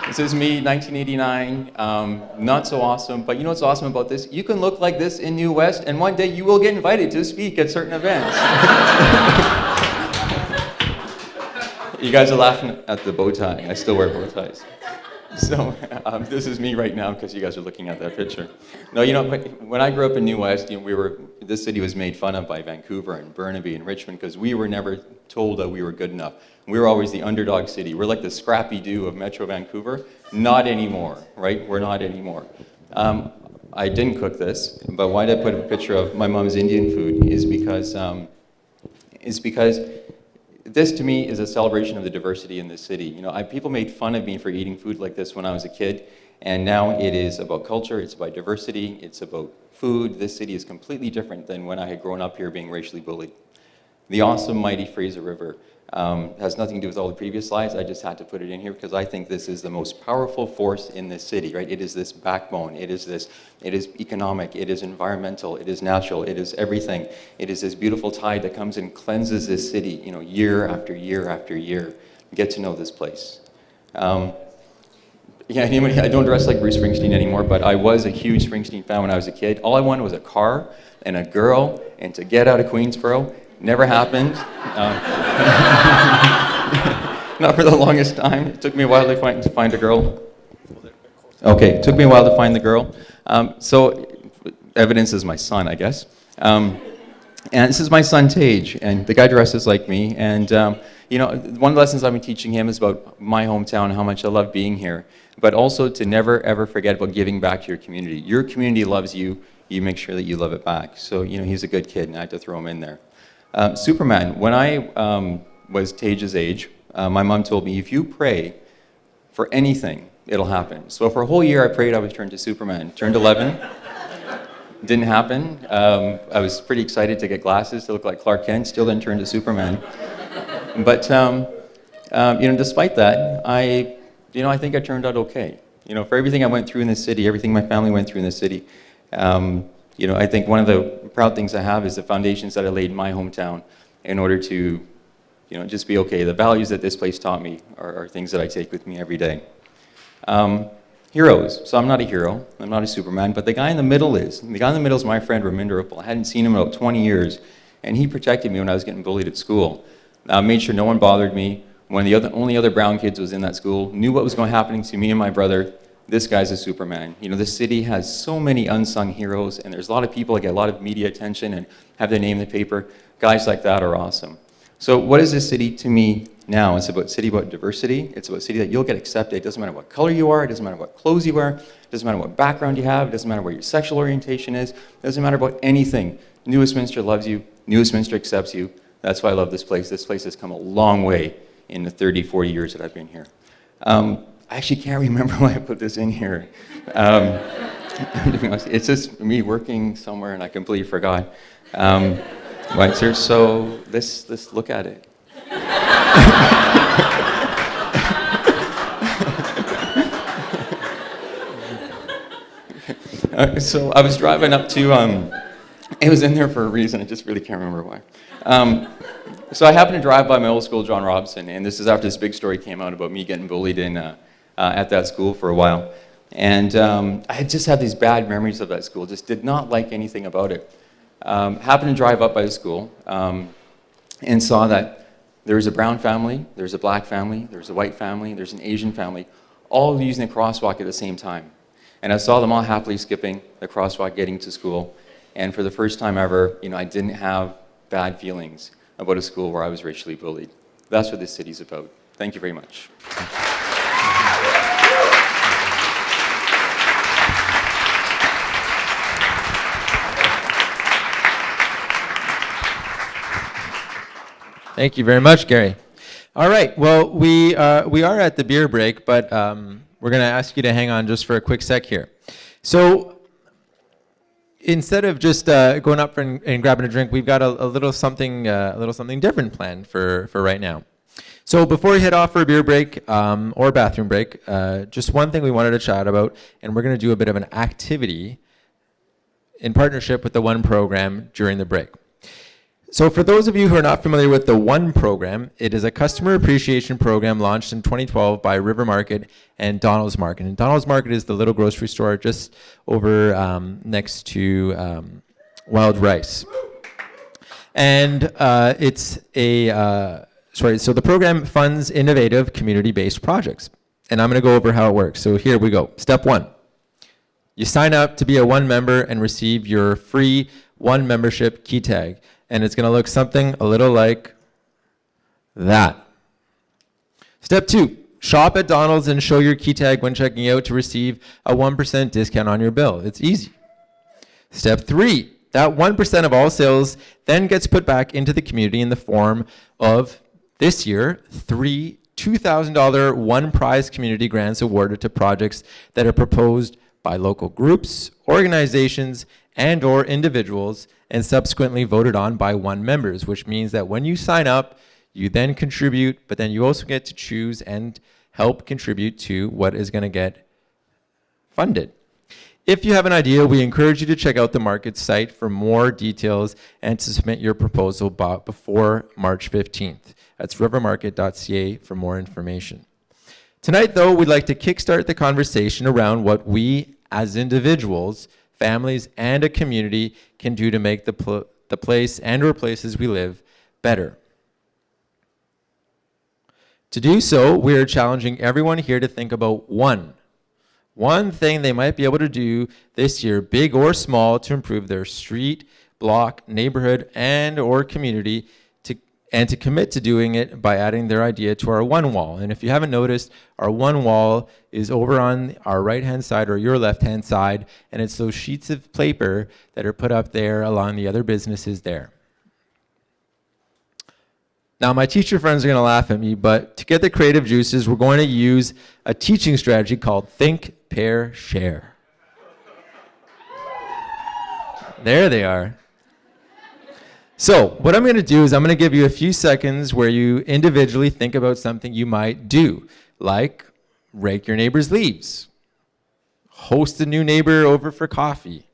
This is me, 1989. Not so awesome, but you know what's awesome about this? You can look like this in New West, and one day you will get invited to speak at certain events. You guys are laughing at the bow tie. I still wear bow ties. So this is me right now because you guys are looking at that picture. No, when I grew up in New West, this city was made fun of by Vancouver and Burnaby and Richmond because we were never told that we were good enough. We were always the underdog city. We're like the Scrappy-Doo of Metro Vancouver. Not anymore, right? We're not anymore. I didn't cook this, but why did I put a picture of my mom's Indian food is because this, to me, is a celebration of the diversity in this city. People made fun of me for eating food like this when I was a kid, and now it is about culture, it's about diversity, it's about food. This city is completely different than when I had grown up here being racially bullied. The awesome, mighty Fraser River has nothing to do with all the previous slides. I just had to put it in here because I think this is the most powerful force in this city, right? It is this backbone. It is economic, it is environmental, it is natural, it is everything. It is this beautiful tide that comes and cleanses this city, year after year after year. Get to know this place. I don't dress like Bruce Springsteen anymore, but I was a huge Springsteen fan when I was a kid. All I wanted was a car and a girl and to get out of Queensborough. Never happened. Not for the longest time. It took me a while to find a girl. Okay, it took me a while to find the girl. So evidence is my son, I guess. And this is my son, Tage, and the guy dresses like me. And one of the lessons I've been teaching him is about my hometown and how much I love being here, but also to never, ever forget about giving back to your community. Your community loves you. You make sure that you love it back. So, he's a good kid, and I had to throw him in there. Superman, when I was Tage's age, my mom told me, if you pray for anything, it'll happen. So for a whole year, I prayed I would turn to Superman. Turned 11. Didn't happen. I was pretty excited to get glasses to look like Clark Kent, still didn't turn to Superman. But, despite that, I think I turned out okay. For everything I went through in this city, everything my family went through in this city, I think one of the proud things I have is the foundations that I laid in my hometown in order to, just be okay. The values that this place taught me are things that I take with me every day. Heroes. So I'm not a hero. I'm not a Superman, but the guy in the middle is. And the guy in the middle is my friend, Raminder Uppal. I hadn't seen him in about 20 years, and he protected me when I was getting bullied at school. Made sure no one bothered me. When the only other brown kids was in that school, knew what was going to happen to me and my brother. This guy's a Superman. This city has so many unsung heroes, and there's a lot of people that get a lot of media attention and have their name in the paper. Guys like that are awesome. So what is this city to me now? It's about city about diversity. It's about a city that you'll get accepted. It doesn't matter what color you are. It doesn't matter what clothes you wear. It doesn't matter what background you have. It doesn't matter what your sexual orientation is. It doesn't matter about anything. New Westminster loves you. New Westminster accepts you. That's why I love this place. This place has come a long way in the 30, 40 years that I've been here. I actually can't remember why I put this in here. It's just me working somewhere and I completely forgot. Right, sir, so let's look at it. So I was driving up to, it was in there for a reason, I just really can't remember why. So I happened to drive by my old school, John Robson, and this is after this big story came out about me getting bullied at that school for a while. And I had just had these bad memories of that school, just did not like anything about it. Happened to drive up by the school and saw that there was a brown family, there's a black family, there's a white family, there's an Asian family, all using the crosswalk at the same time. And I saw them all happily skipping the crosswalk getting to school. And for the first time ever, I didn't have bad feelings about a school where I was racially bullied. That's what this city's about. Thank you very much. Thank you very much, Gary. All right, well, we are at the beer break, but we're going to ask you to hang on just for a quick sec here. So instead of just going up and grabbing a drink, we've got a little something different planned for right now. So before we head off for a beer break or bathroom break, just one thing we wanted to chat about, and we're going to do a bit of an activity in partnership with the One program during the break. So for those of you who are not familiar with the One program, it is a customer appreciation program launched in 2012 by River Market and Donald's Market. And Donald's Market is the little grocery store just over next to Wild Rice. And so the program funds innovative community-based projects. And I'm going to go over how it works. So here we go. Step 1. You sign up to be a One member and receive your free One membership key tag. And it's going to look something a little like that. Step 2, shop at Donald's and show your key tag when checking out to receive a 1% discount on your bill. It's easy. Step 3, that 1% of all sales then gets put back into the community in the form of, this year, 3 $2,000 One Prize community grants awarded to projects that are proposed by local groups, organizations, and or individuals, and subsequently voted on by One members, which means that when you sign up, you then contribute, but then you also get to choose and help contribute to what is going to get funded. If you have an idea, we encourage you to check out the market site for more details and to submit your proposal before March 15th. That's rivermarket.ca for more information. Tonight, though, we'd like to kickstart the conversation around what we as individuals, families, and a community can do to make the place and or places we live better. To do so, we are challenging everyone here to think about one thing they might be able to do this year, big or small, to improve their street, block, neighborhood, and or community, and to commit to doing it by adding their idea to our One Wall. And if you haven't noticed, our One Wall is over on our right-hand side or your left-hand side, and it's those sheets of paper that are put up there along the other businesses there. Now, my teacher friends are going to laugh at me, but to get the creative juices, we're going to use a teaching strategy called Think, Pair, Share. There they are. So what I'm going to do is I'm going to give you a few seconds where you individually think about something you might do, like rake your neighbor's leaves, host a new neighbor over for coffee,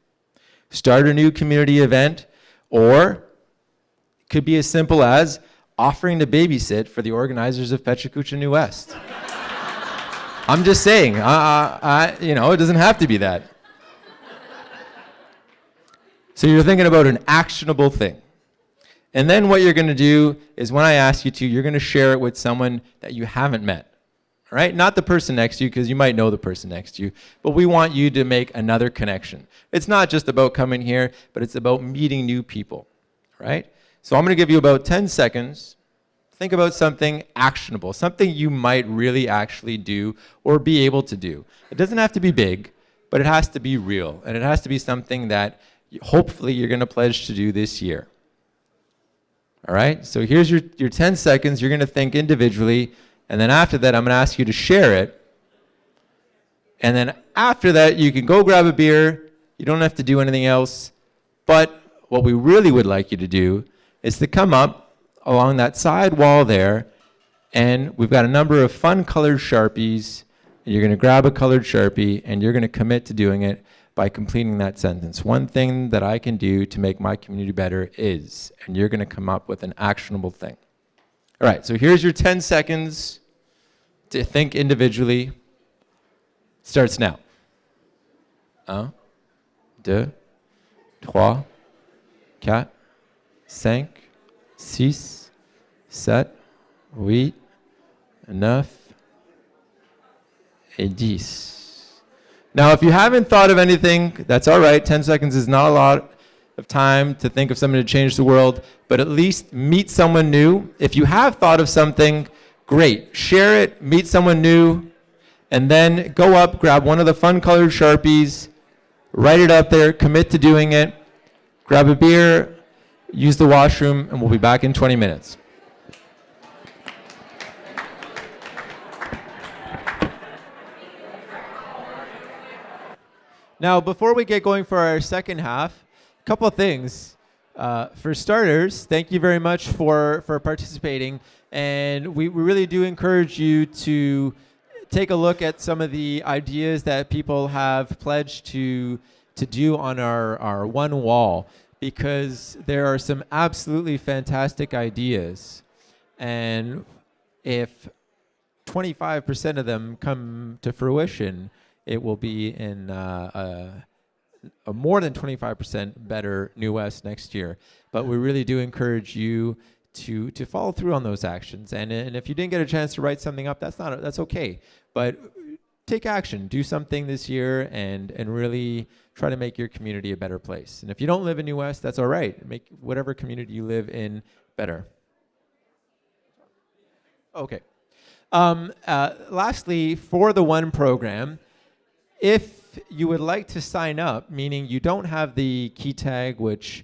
start a new community event, or it could be as simple as offering to babysit for the organizers of Pecha Kucha New West. I'm just saying, it doesn't have to be that. So you're thinking about an actionable thing. And then what you're going to do is when I ask you to, you're going to share it with someone that you haven't met. All right? Not the person next to you, because you might know the person next to you, but we want you to make another connection. It's not just about coming here, but it's about meeting new people. All right? So I'm going to give you about 10 seconds. Think about something actionable, something you might really actually do or be able to do. It doesn't have to be big, but it has to be real, and it has to be something that hopefully you're going to pledge to do this year. All right, so here's your 10 seconds. You're going to think individually, and then after that, I'm going to ask you to share it. And then after that, you can go grab a beer. You don't have to do anything else. But what we really would like you to do is to come up along that side wall there, and we've got a number of fun colored Sharpies. And you're going to grab a colored Sharpie, and you're going to commit to doing it by completing that sentence. One thing that I can do to make my community better is, and you're going to come up with an actionable thing. All right, so here's your 10 seconds to think individually. Starts now. 1, 2, 3, 4, 5, 6, 7, 8, 9, et 10. Now, if you haven't thought of anything, that's all right. 10 seconds is not a lot of time to think of something to change the world, but at least meet someone new. If you have thought of something, great. Share it, meet someone new, and then go up, grab one of the fun colored Sharpies, write it up there, commit to doing it, grab a beer, use the washroom, and we'll be back in 20 minutes. Now, before we get going for our second half, a couple of things. For starters, thank you very much for participating. And we really do encourage you to take a look at some of the ideas that people have pledged to do on our one wall, because there are some absolutely fantastic ideas. And if 25% of them come to fruition, it will be in a more than 25% better New West next year. But we really do encourage you to follow through on those actions. And if you didn't get a chance to write something up, that's okay. But take action. Do something this year and really try to make your community a better place. And if you don't live in New West, that's all right. Make whatever community you live in better. Okay. Lastly, for the One program, if you would like to sign up, meaning you don't have the key tag, which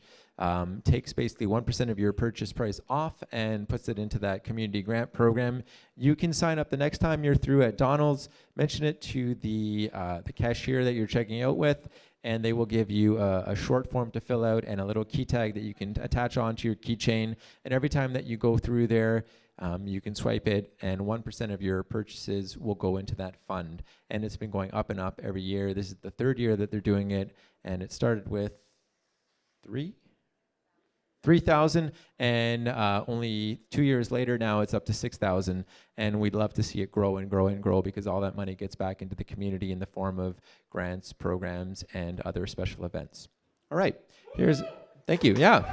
takes basically 1% of your purchase price off and puts it into that community grant program, you can sign up the next time you're through at Donald's. Mention it to the cashier that you're checking out with, and they will give you a short form to fill out and a little key tag that you can attach onto your keychain. And every time that you go through there, you can swipe it, and 1% of your purchases will go into that fund. And it's been going up and up every year. This is the third year that they're doing it, and it started with 3,000, and only 2 years later now it's up to 6,000, and we'd love to see it grow and grow and grow, because all that money gets back into the community in the form of grants, programs, and other special events. All right, thank you, yeah.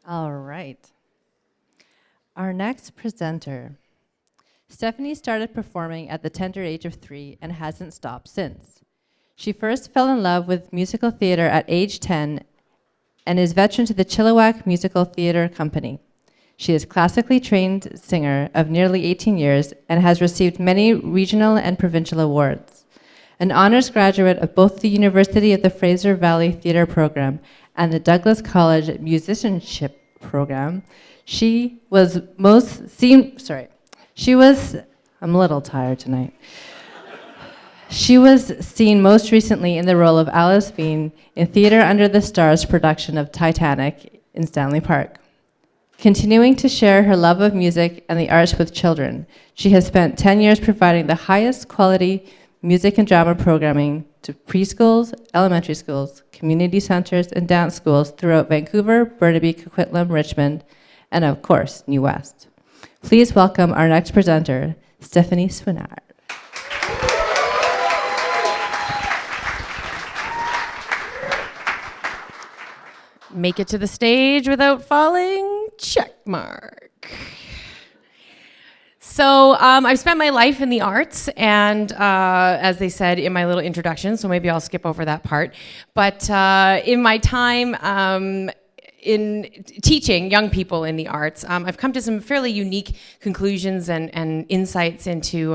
All right. Our next presenter. Stephanie started performing at the tender age of 3 and hasn't stopped since. She first fell in love with musical theater at age 10 and is veteran to the Chilliwack Musical Theater Company. She is classically trained singer of nearly 18 years and has received many regional and provincial awards. An honors graduate of both the University of the Fraser Valley Theater Program and the Douglas College Musicianship Program, she was most I'm a little tired tonight. She was seen most recently in the role of Alice Bean in Theatre Under the Stars production of Titanic in Stanley Park. Continuing to share her love of music and the arts with children, she has spent 10 years providing the highest quality music and drama programming to preschools, elementary schools, community centers, and dance schools throughout Vancouver, Burnaby, Coquitlam, Richmond, and of course, New West. Please welcome our next presenter, Stephanie Swinard. Make it to the stage without falling? Check mark. So I've spent my life in the arts, and as they said in my little introduction, so maybe I'll skip over that part. But in my time in teaching young people in the arts, I've come to some fairly unique conclusions and insights into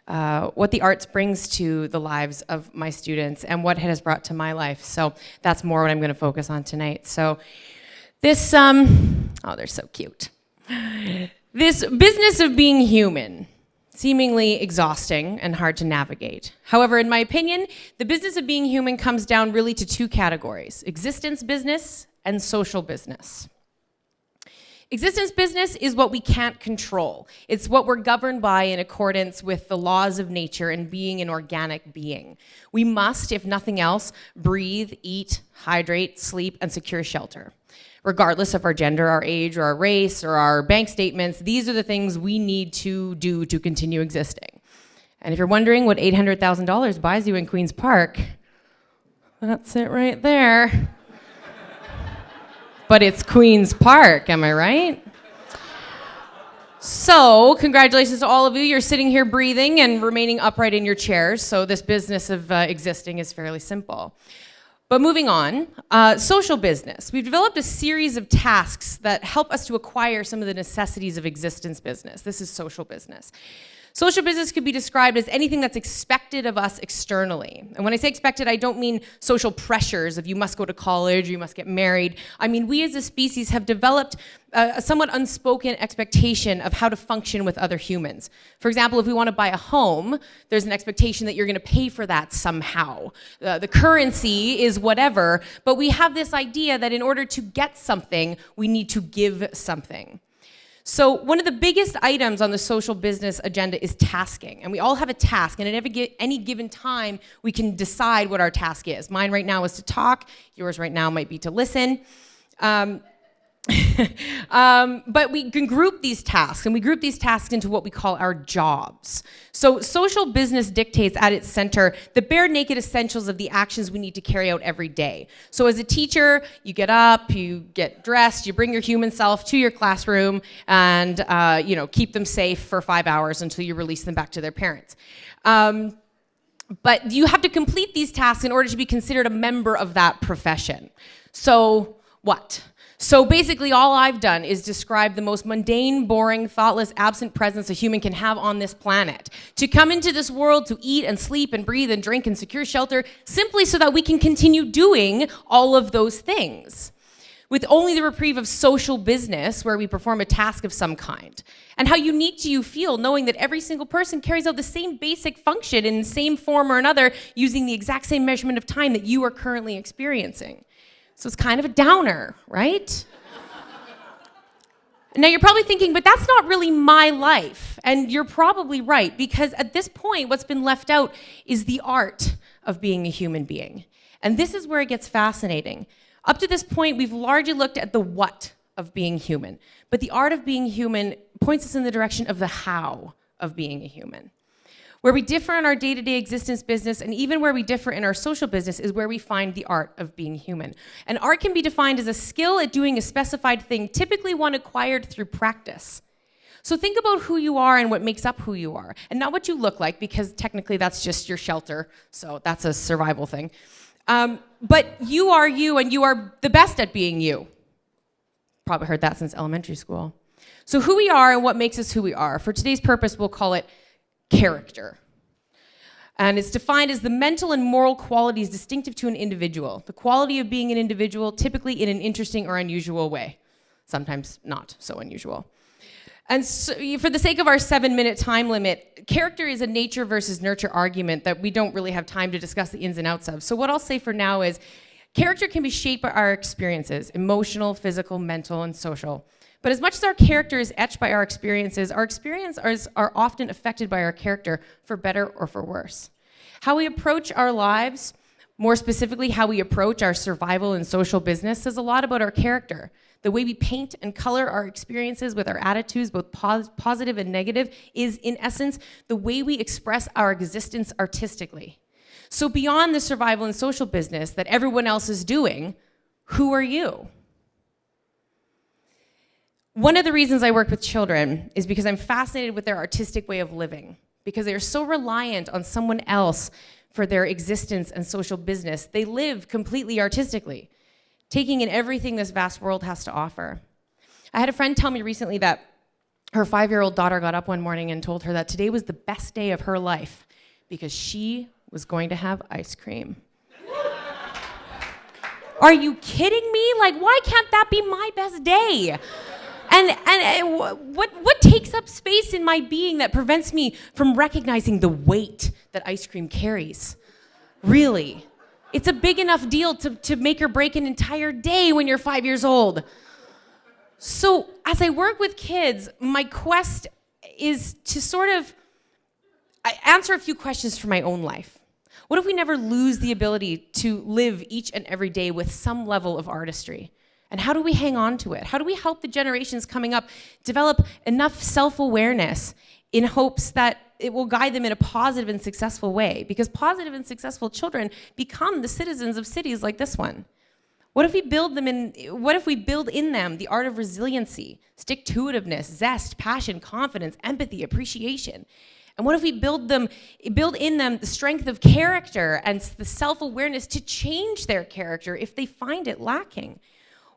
what the arts brings to the lives of my students and what it has brought to my life. So that's more what I'm going to focus on tonight. So this, oh, they're so cute. This business of being human, seemingly exhausting and hard to navigate. However, in my opinion, the business of being human comes down really to two categories: existence business and social business. Existence business is what we can't control. It's what we're governed by in accordance with the laws of nature and being an organic being. We must, if nothing else, breathe, eat, hydrate, sleep, and secure shelter. Regardless of our gender, our age, or our race, or our bank statements, these are the things we need to do to continue existing. And if you're wondering what $800,000 buys you in Queen's Park, that's it right there. But it's Queen's Park, am I right? So, congratulations to all of you. You're sitting here breathing and remaining upright in your chairs, so this business of existing is fairly simple. But moving on, social business. We've developed a series of tasks that help us to acquire some of the necessities of existence business. This is social business. Social business could be described as anything that's expected of us externally. And when I say expected, I don't mean social pressures of you must go to college or you must get married. I mean, we as a species have developed a somewhat unspoken expectation of how to function with other humans. For example, if we want to buy a home, there's an expectation that you're going to pay for that somehow. The currency is whatever, but we have this idea that in order to get something, we need to give something. So one of the biggest items on the social business agenda is tasking. And we all have a task, and at any given time, we can decide what our task is. Mine right now is to talk. Yours right now might be to listen. But we can group these tasks, and we group these tasks into what we call our jobs. So social business dictates at its center the bare naked essentials of the actions we need to carry out every day. So as a teacher, you get up, you get dressed, you bring your human self to your classroom, and keep them safe for 5 hours until you release them back to their parents. But you have to complete these tasks in order to be considered a member of that profession. So what? So basically all I've done is describe the most mundane, boring, thoughtless, absent presence a human can have on this planet. To come into this world to eat and sleep and breathe and drink and secure shelter simply so that we can continue doing all of those things. With only the reprieve of social business where we perform a task of some kind. And how unique do you feel knowing that every single person carries out the same basic function in the same form or another using the exact same measurement of time that you are currently experiencing? So it's kind of a downer, right? Now you're probably thinking, but that's not really my life. And you're probably right, because at this point, what's been left out is the art of being a human being. And this is where it gets fascinating. Up to this point, we've largely looked at the what of being human. But the art of being human points us in the direction of the how of being a human. Where we differ in our day-to-day existence business, and even where we differ in our social business, is where we find the art of being human. And art can be defined as a skill at doing a specified thing, typically one acquired through practice. So think about who you are and what makes up who you are, and not what you look like, because technically that's just your shelter, so that's a survival thing. But you are you, and you are the best at being you. Probably heard that since elementary school. So who we are and what makes us who we are. For today's purpose, we'll call it character. And it's defined as the mental and moral qualities distinctive to an individual. The quality of being an individual, typically in an interesting or unusual way. Sometimes not so unusual. And so, for the sake of our 7-minute time limit, character is a nature versus nurture argument that we don't really have time to discuss the ins and outs of. So what I'll say for now is character can be shaped by our experiences, emotional, physical, mental, and social. But as much as our character is etched by our experiences are often affected by our character, for better or for worse. How we approach our lives, more specifically how we approach our survival and social business, says a lot about our character. The way we paint and color our experiences with our attitudes, both positive and negative, is in essence the way we express our existence artistically. So beyond the survival and social business that everyone else is doing, who are you? One of the reasons I work with children is because I'm fascinated with their artistic way of living, because they are so reliant on someone else for their existence and social business. They live completely artistically, taking in everything this vast world has to offer. I had a friend tell me recently that her 5-year-old daughter got up one morning and told her that today was the best day of her life because she was going to have ice cream. Are you kidding me? Like, why can't that be my best day? And what takes up space in my being that prevents me from recognizing the weight that ice cream carries? Really? It's a big enough deal to make or break an entire day when you're 5 years old. So as I work with kids, my quest is to sort of answer a few questions for my own life. What if we never lose the ability to live each and every day with some level of artistry? And how do we hang on to it? How do we help the generations coming up develop enough self-awareness in hopes that it will guide them in a positive and successful way? Because positive and successful children become the citizens of cities like this one. What if we build in them the art of resiliency, stick-to-itiveness, zest, passion, confidence, empathy, appreciation? And what if we build in them the strength of character and the self-awareness to change their character if they find it lacking?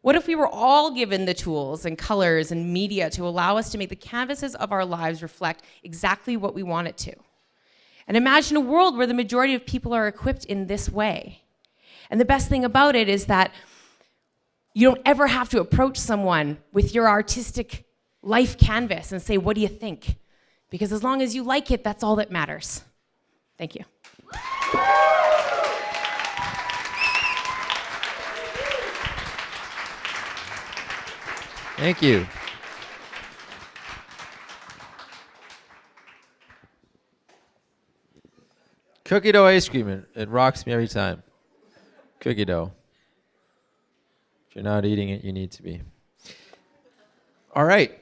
What if we were all given the tools and colors and media to allow us to make the canvases of our lives reflect exactly what we want it to? And imagine a world where the majority of people are equipped in this way. And the best thing about it is that you don't ever have to approach someone with your artistic life canvas and say, what do you think? Because as long as you like it, that's all that matters. Thank you. Thank you. Cookie dough ice cream, it rocks me every time. Cookie dough. If you're not eating it, you need to be. All right,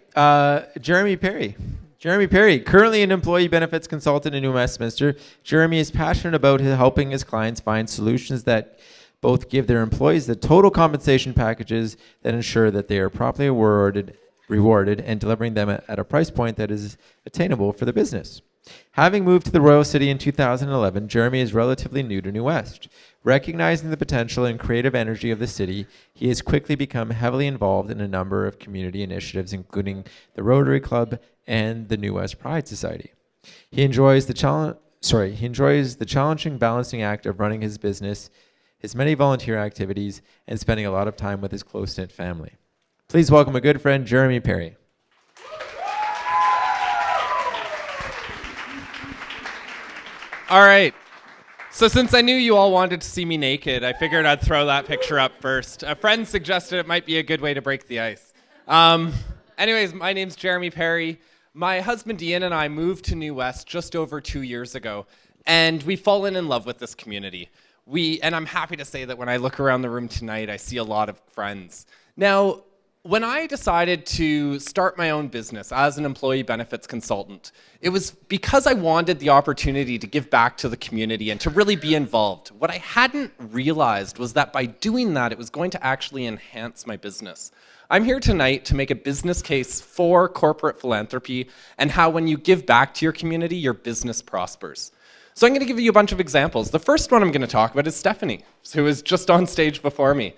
Jeremy Perry. Jeremy Perry, currently an employee benefits consultant in New Westminster. Jeremy is passionate about helping his clients find solutions that both give their employees the total compensation packages that ensure that they are properly rewarded and delivering them at a price point that is attainable for the business. Having moved to the Royal City in 2011, Jeremy is relatively new to New West. Recognizing the potential and creative energy of the city, he has quickly become heavily involved in a number of community initiatives, including the Rotary Club and the New West Pride Society. He enjoys the challenging balancing act of running his business, his many volunteer activities, and spending a lot of time with his close-knit family. Please welcome a good friend, Jeremy Perry. All right. So since I knew you all wanted to see me naked, I figured I'd throw that picture up first. A friend suggested it might be a good way to break the ice. Anyways, my name's Jeremy Perry. My husband Ian and I moved to New West just over 2 years ago, and we've fallen in love with this community. And I'm happy to say that when I look around the room tonight, I see a lot of friends. Now, when I decided to start my own business as an employee benefits consultant, it was because I wanted the opportunity to give back to the community and to really be involved. What I hadn't realized was that by doing that, it was going to actually enhance my business. I'm here tonight to make a business case for corporate philanthropy and how when you give back to your community, your business prospers. So I'm going to give you a bunch of examples. The first one I'm going to talk about is Stephanie, who is just on stage before me.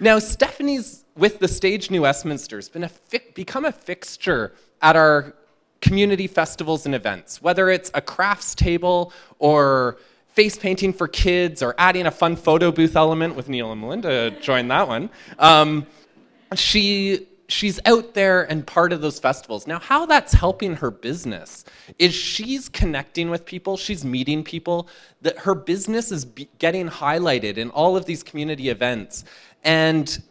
Now, Stephanie's with the Stage New Westminster has become a fixture at our community festivals and events, whether it's a crafts table or face painting for kids or adding a fun photo booth element with Neil and Melinda joined that one. She she's out there and part of those festivals. Now, how that's helping her business is she's connecting with people, she's meeting people, that her business is getting highlighted in all of these community events. And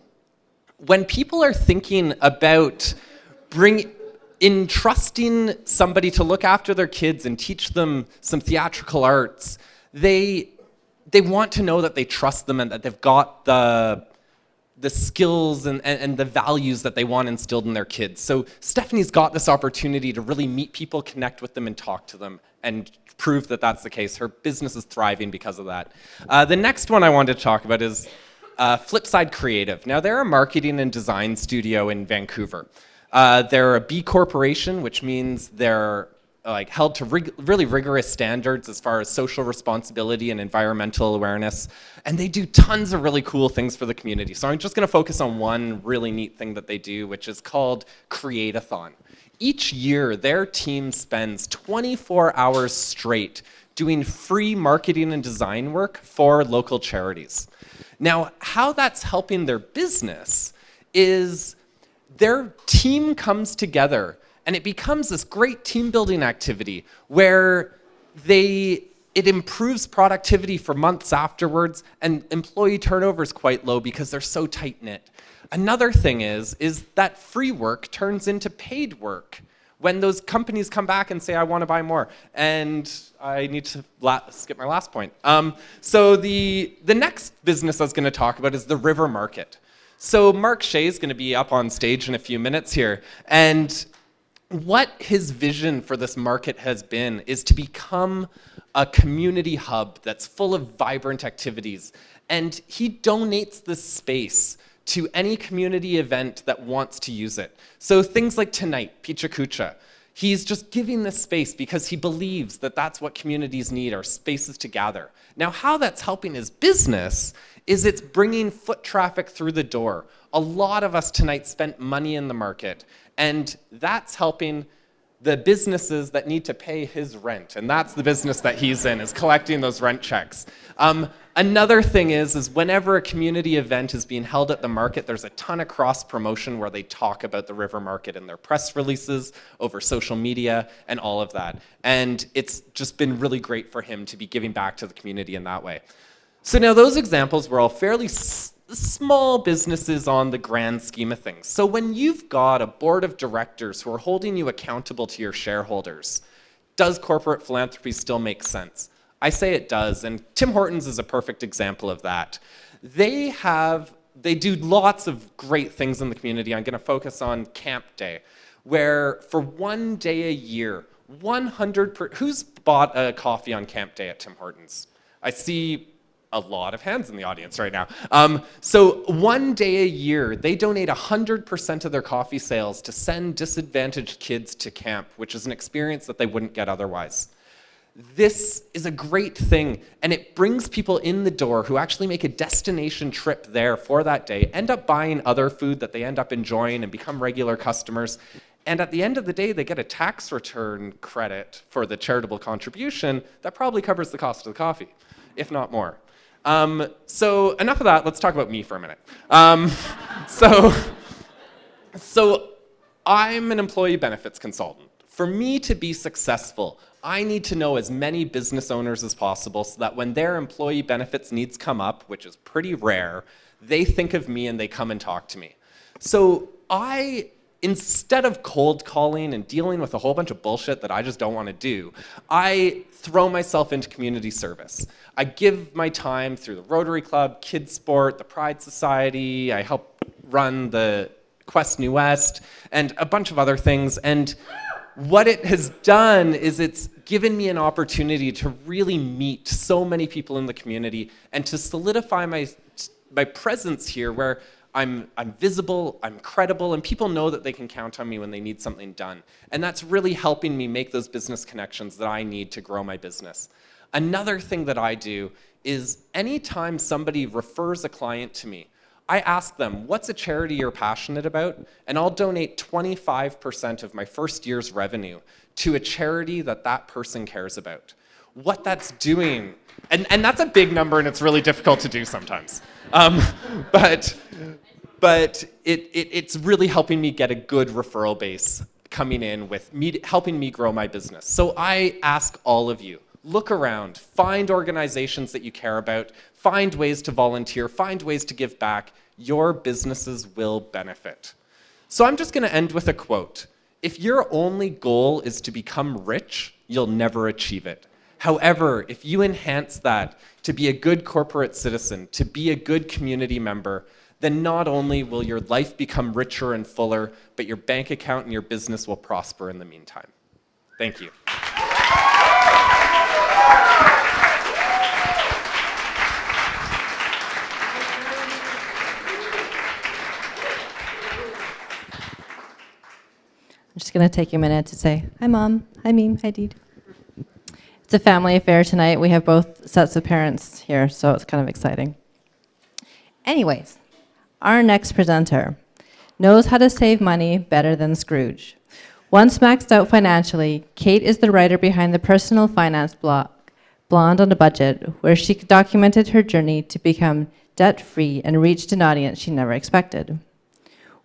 when people are thinking about entrusting somebody to look after their kids and teach them some theatrical arts, they want to know that they trust them and that they've got the skills and the values that they want instilled in their kids. So Stephanie's got this opportunity to really meet people, connect with them, and talk to them, and prove that that's the case. Her business is thriving because of that. The next one I wanted to talk about is Flipside Creative. Now, they're a marketing and design studio in Vancouver. They're a B corporation, which means they're held to really rigorous standards as far as social responsibility and environmental awareness. And they do tons of really cool things for the community. So I'm just going to focus on one really neat thing that they do, which is called Create-a-thon. Each year, their team spends 24 hours straight doing free marketing and design work for local charities. Now, how that's helping their business is their team comes together and it becomes this great team building activity where it improves productivity for months afterwards, and employee turnover is quite low because they're so tight-knit. Another thing is that free work turns into paid work when those companies come back and say, I want to buy more. And I need to skip my last point. So the next business I was going to talk about is the River Market. So Mark Shea is going to be up on stage in a few minutes here. And what his vision for this market has been is to become a community hub that's full of vibrant activities. And he donates this space to any community event that wants to use it. So things like tonight, Pecha Kucha, he's just giving this space because he believes that that's what communities need, are spaces to gather. Now, how that's helping his business is it's bringing foot traffic through the door. A lot of us tonight spent money in the market, and that's helping the businesses that need to pay his rent. And that's the business that he's in, is collecting those rent checks. Another thing is whenever a community event is being held at the market, there's a ton of cross-promotion where they talk about the River Market in their press releases, over social media, and all of that. And it's just been really great for him to be giving back to the community in that way. So now those examples were all fairly small businesses on the grand scheme of things. So when you've got a board of directors who are holding you accountable to your shareholders, does corporate philanthropy still make sense? I say it does, and Tim Hortons is a perfect example of that. They do lots of great things in the community. I'm going to focus on Camp Day, where for one day a year, who's bought a coffee on Camp Day at Tim Hortons? I see a lot of hands in the audience right now. So one day a year, they donate 100% of their coffee sales to send disadvantaged kids to camp, which is an experience that they wouldn't get otherwise. This is a great thing, and it brings people in the door who actually make a destination trip there for that day, end up buying other food that they end up enjoying and become regular customers. And at the end of the day, they get a tax return credit for the charitable contribution that probably covers the cost of the coffee, if not more. So enough of that, let's talk about me for a minute. So I'm an employee benefits consultant. For me to be successful, I need to know as many business owners as possible so that when their employee benefits needs come up, which is pretty rare, they think of me and they come and talk to me. So instead of cold calling and dealing with a whole bunch of bullshit that I just don't want to do, I throw myself into community service. I give my time through the Rotary Club, Kids Sport, the Pride Society. I help run the Quest New West and a bunch of other things. And what it has done is it's given me an opportunity to really meet so many people in the community and to solidify my presence here where I'm visible, I'm credible, and people know that they can count on me when they need something done. And that's really helping me make those business connections that I need to grow my business. Another thing that I do is anytime somebody refers a client to me, I ask them, what's a charity you're passionate about? And I'll donate 25% of my first year's revenue to a charity that person cares about. What that's doing, and that's a big number and it's really difficult to do sometimes. But but it's really helping me get a good referral base coming in with me, helping me grow my business. So I ask all of you, look around, find organizations that you care about, find ways to volunteer, find ways to give back. Your businesses will benefit. So I'm just going to end with a quote. If your only goal is to become rich, you'll never achieve it. However, if you enhance that to be a good corporate citizen, to be a good community member, then not only will your life become richer and fuller, but your bank account and your business will prosper in the meantime. Thank you. I'm just going to take a minute to say, hi, Mom. Hi, Meme. Hi, Deed. It's a family affair tonight. We have both sets of parents here, so it's kind of exciting. Anyways, our next presenter knows how to save money better than Scrooge. Once maxed out financially, Kate is the writer behind the personal finance blog, Blonde on a Budget, where she documented her journey to become debt-free and reached an audience she never expected.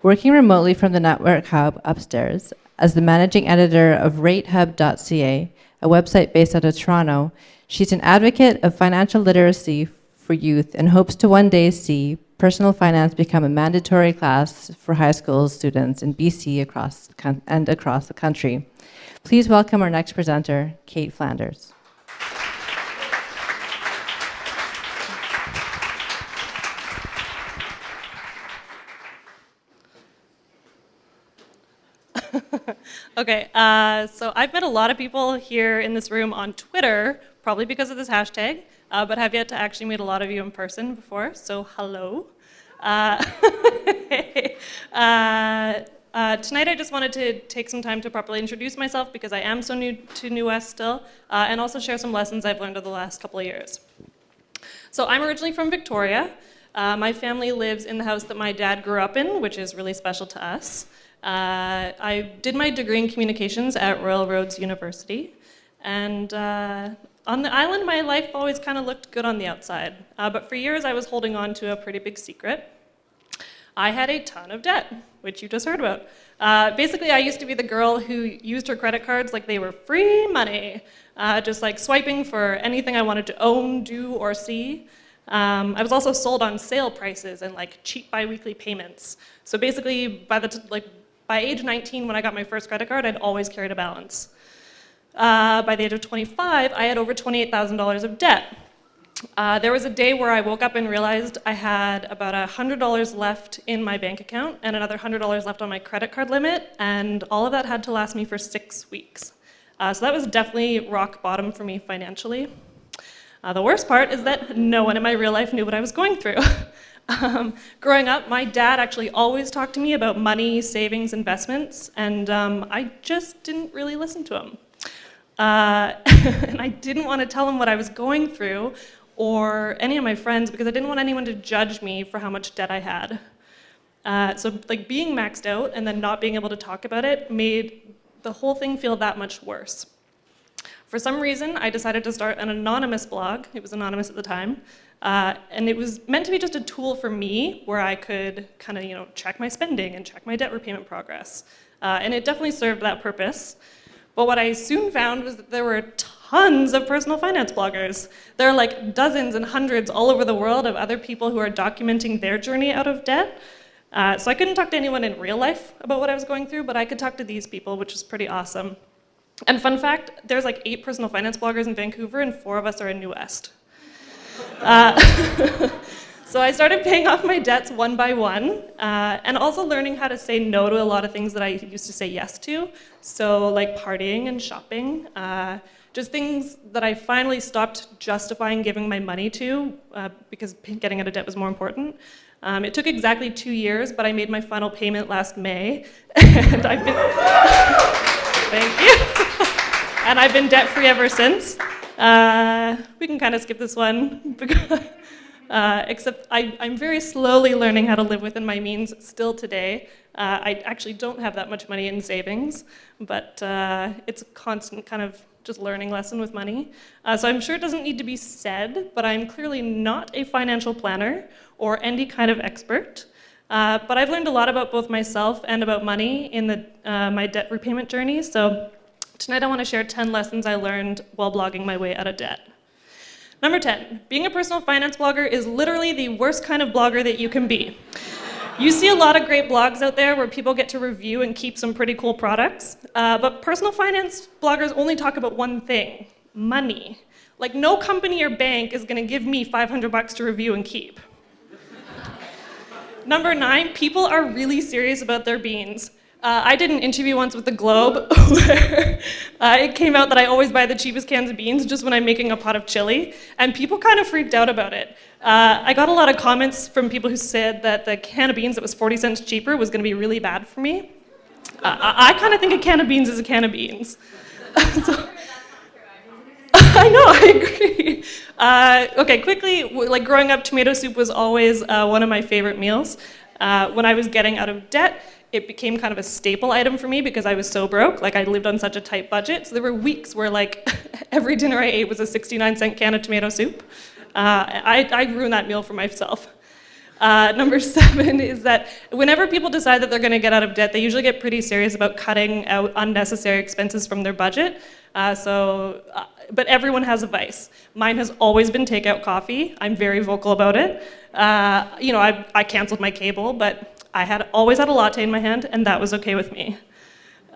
Working remotely from the Network Hub upstairs, as the managing editor of ratehub.ca, a website based out of Toronto, she's an advocate of financial literacy for youth and hopes to one day see personal finance become a mandatory class for high school students in BC across the country. Please welcome our next presenter, Kate Flanders. Okay, so I've met a lot of people here in this room on Twitter, probably because of this hashtag, but have yet to actually meet a lot of you in person before, so hello. Tonight I just wanted to take some time to properly introduce myself because I am so new to New West still, and also share some lessons I've learned over the last couple of years. So I'm originally from Victoria. My family lives in the house that my dad grew up in, which is really special to us. I did my degree in communications at Royal Roads University, and on the island my life always kind of looked good on the outside, but for years I was holding on to a pretty big secret. I had a ton of debt, which you just heard about. Basically, I used to be the girl who used her credit cards like they were free money, just like swiping for anything I wanted to own, do, or see. I was also sold on sale prices and like cheap bi-weekly payments. So basically, by age 19, when I got my first credit card, I'd always carried a balance. By the age of 25, I had over $28,000 of debt. There was a day where I woke up and realized I had about $100 left in my bank account and another $100 left on my credit card limit, and all of that had to last me for 6 weeks. So that was definitely rock bottom for me financially. The worst part is that no one in my real life knew what I was going through. Growing up, my dad actually always talked to me about money, savings, investments, and I just didn't really listen to him. And I didn't want to tell him what I was going through or any of my friends because I didn't want anyone to judge me for how much debt I had. So like being maxed out and then not being able to talk about it made the whole thing feel that much worse. For some reason, I decided to start an anonymous blog. It was anonymous at the time. And it was meant to be just a tool for me where I could kind of, check my spending and check my debt repayment progress. And it definitely served that purpose. But what I soon found was that there were tons of personal finance bloggers. There are like dozens and hundreds all over the world of other people who are documenting their journey out of debt. So I couldn't talk to anyone in real life about what I was going through, but I could talk to these people, which was pretty awesome. And fun fact, there's like 8 personal finance bloggers in Vancouver and 4 of us are in New West. So I started paying off my debts one by one, and also learning how to say no to a lot of things that I used to say yes to. So like partying and shopping, just things that I finally stopped justifying giving my money to because getting out of debt was more important. It took exactly 2 years, but I made my final payment last May, and I've been thank you, and I've been debt-free ever since. We can kind of skip this one, except I'm very slowly learning how to live within my means still today. I actually don't have that much money in savings, but it's a constant kind of just learning lesson with money. So I'm sure it doesn't need to be said, but I'm clearly not a financial planner or any kind of expert. But I've learned a lot about both myself and about money in my debt repayment journey. So tonight I want to share 10 lessons I learned while blogging my way out of debt. Number 10, being a personal finance blogger is literally the worst kind of blogger that you can be. You see a lot of great blogs out there where people get to review and keep some pretty cool products, but personal finance bloggers only talk about one thing, money. Like, no company or bank is gonna give me $500 to review and keep. Number 9, people are really serious about their beans. I did an interview once with the Globe where it came out that I always buy the cheapest cans of beans just when I'm making a pot of chili, and people kind of freaked out about it. I got a lot of comments from people who said that the can of beans that was 40 cents cheaper was going to be really bad for me. I kind of think a can of beans is a can of beans. So, I know, I agree. Okay, quickly, like growing up, tomato soup was always one of my favorite meals. When I was getting out of debt, it became kind of a staple item for me because I was so broke. Like, I lived on such a tight budget. So there were weeks where like every dinner I ate was a 69-cent can of tomato soup. I ruined that meal for myself. Number 7 is that whenever people decide that they're going to get out of debt, they usually get pretty serious about cutting out unnecessary expenses from their budget. But everyone has a vice. Mine has always been takeout coffee. I'm very vocal about it. I canceled my cable, but I always had a latte in my hand, and that was okay with me.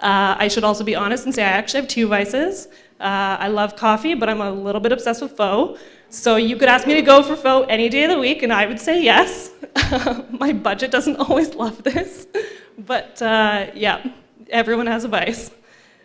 I should also be honest and say I actually have 2 vices. I love coffee, but I'm a little bit obsessed with pho. So you could ask me to go for pho any day of the week, and I would say yes. My budget doesn't always love this. But yeah, everyone has a vice.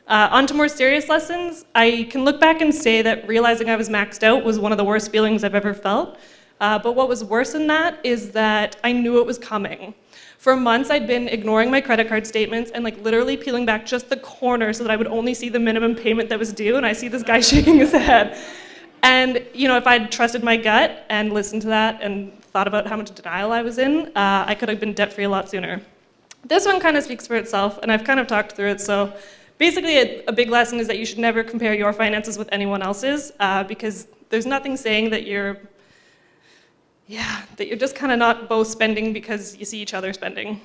On to more serious lessons, I can look back and say that realizing I was maxed out was one of the worst feelings I've ever felt. But what was worse than that is that I knew it was coming. For months, I'd been ignoring my credit card statements and like literally peeling back just the corner so that I would only see the minimum payment that was due, and I see this guy shaking his head. And if I'd trusted my gut and listened to that and thought about how much denial I was in, I could have been debt-free a lot sooner. This one kind of speaks for itself, and I've kind of talked through it. So basically, a big lesson is that you should never compare your finances with anyone else's, because there's nothing saying that you're just kind of not both spending because you see each other spending.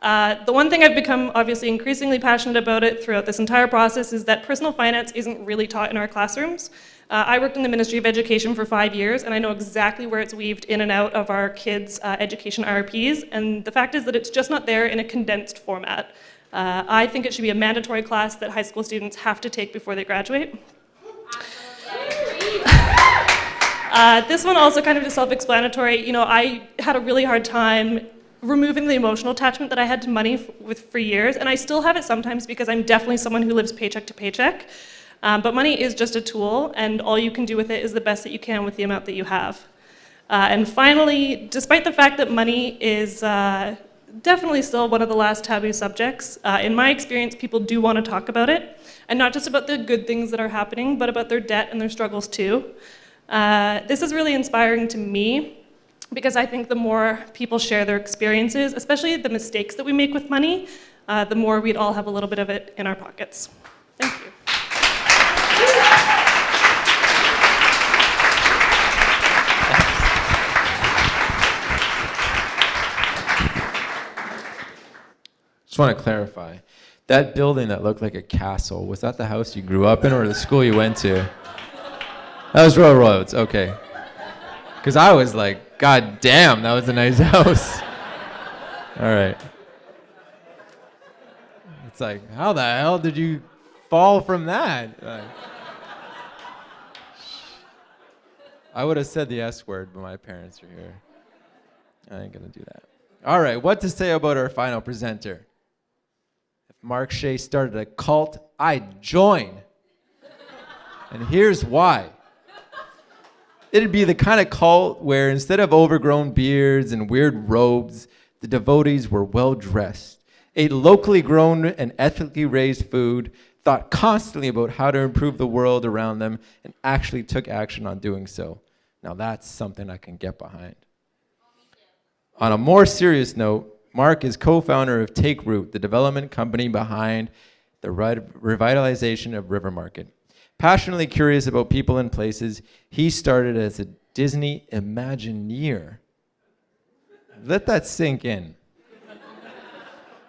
The one thing I've become obviously increasingly passionate about it throughout this entire process is that personal finance isn't really taught in our classrooms. I worked in the Ministry of Education for 5 years, and I know exactly where it's weaved in and out of our kids' education IRPs, and the fact is that it's just not there in a condensed format. I think it should be a mandatory class that high school students have to take before they graduate. This one also kind of is self-explanatory. I had a really hard time removing the emotional attachment that I had to money for years, and I still have it sometimes because I'm definitely someone who lives paycheck to paycheck. But money is just a tool, and all you can do with it is the best that you can with the amount that you have. And finally, despite the fact that money is definitely still one of the last taboo subjects, in my experience, people do want to talk about it, and not just about the good things that are happening, but about their debt and their struggles too. This is really inspiring to me because I think the more people share their experiences, especially the mistakes that we make with money, the more we'd all have a little bit of it in our pockets. Thank you. Just want to clarify. That building that looked like a castle, was that the house you grew up in or the school you went to? That was Royal Roads, okay. Because I was like, God damn, that was a nice house. All right. It's like, how the hell did you fall from that? I would have said the S word, but my parents are here. I ain't gonna do that. All right, what to say about our final presenter? If Mark Shea started a cult, I'd join. And here's why. It'd be the kind of cult where instead of overgrown beards and weird robes, the devotees were well-dressed, ate locally grown and ethically raised food, thought constantly about how to improve the world around them, and actually took action on doing so. Now that's something I can get behind. On a more serious note, Mark is co-founder of Take Root, the development company behind the revitalization of River Market. Passionately curious about people and places, he started as a Disney Imagineer. Let that sink in.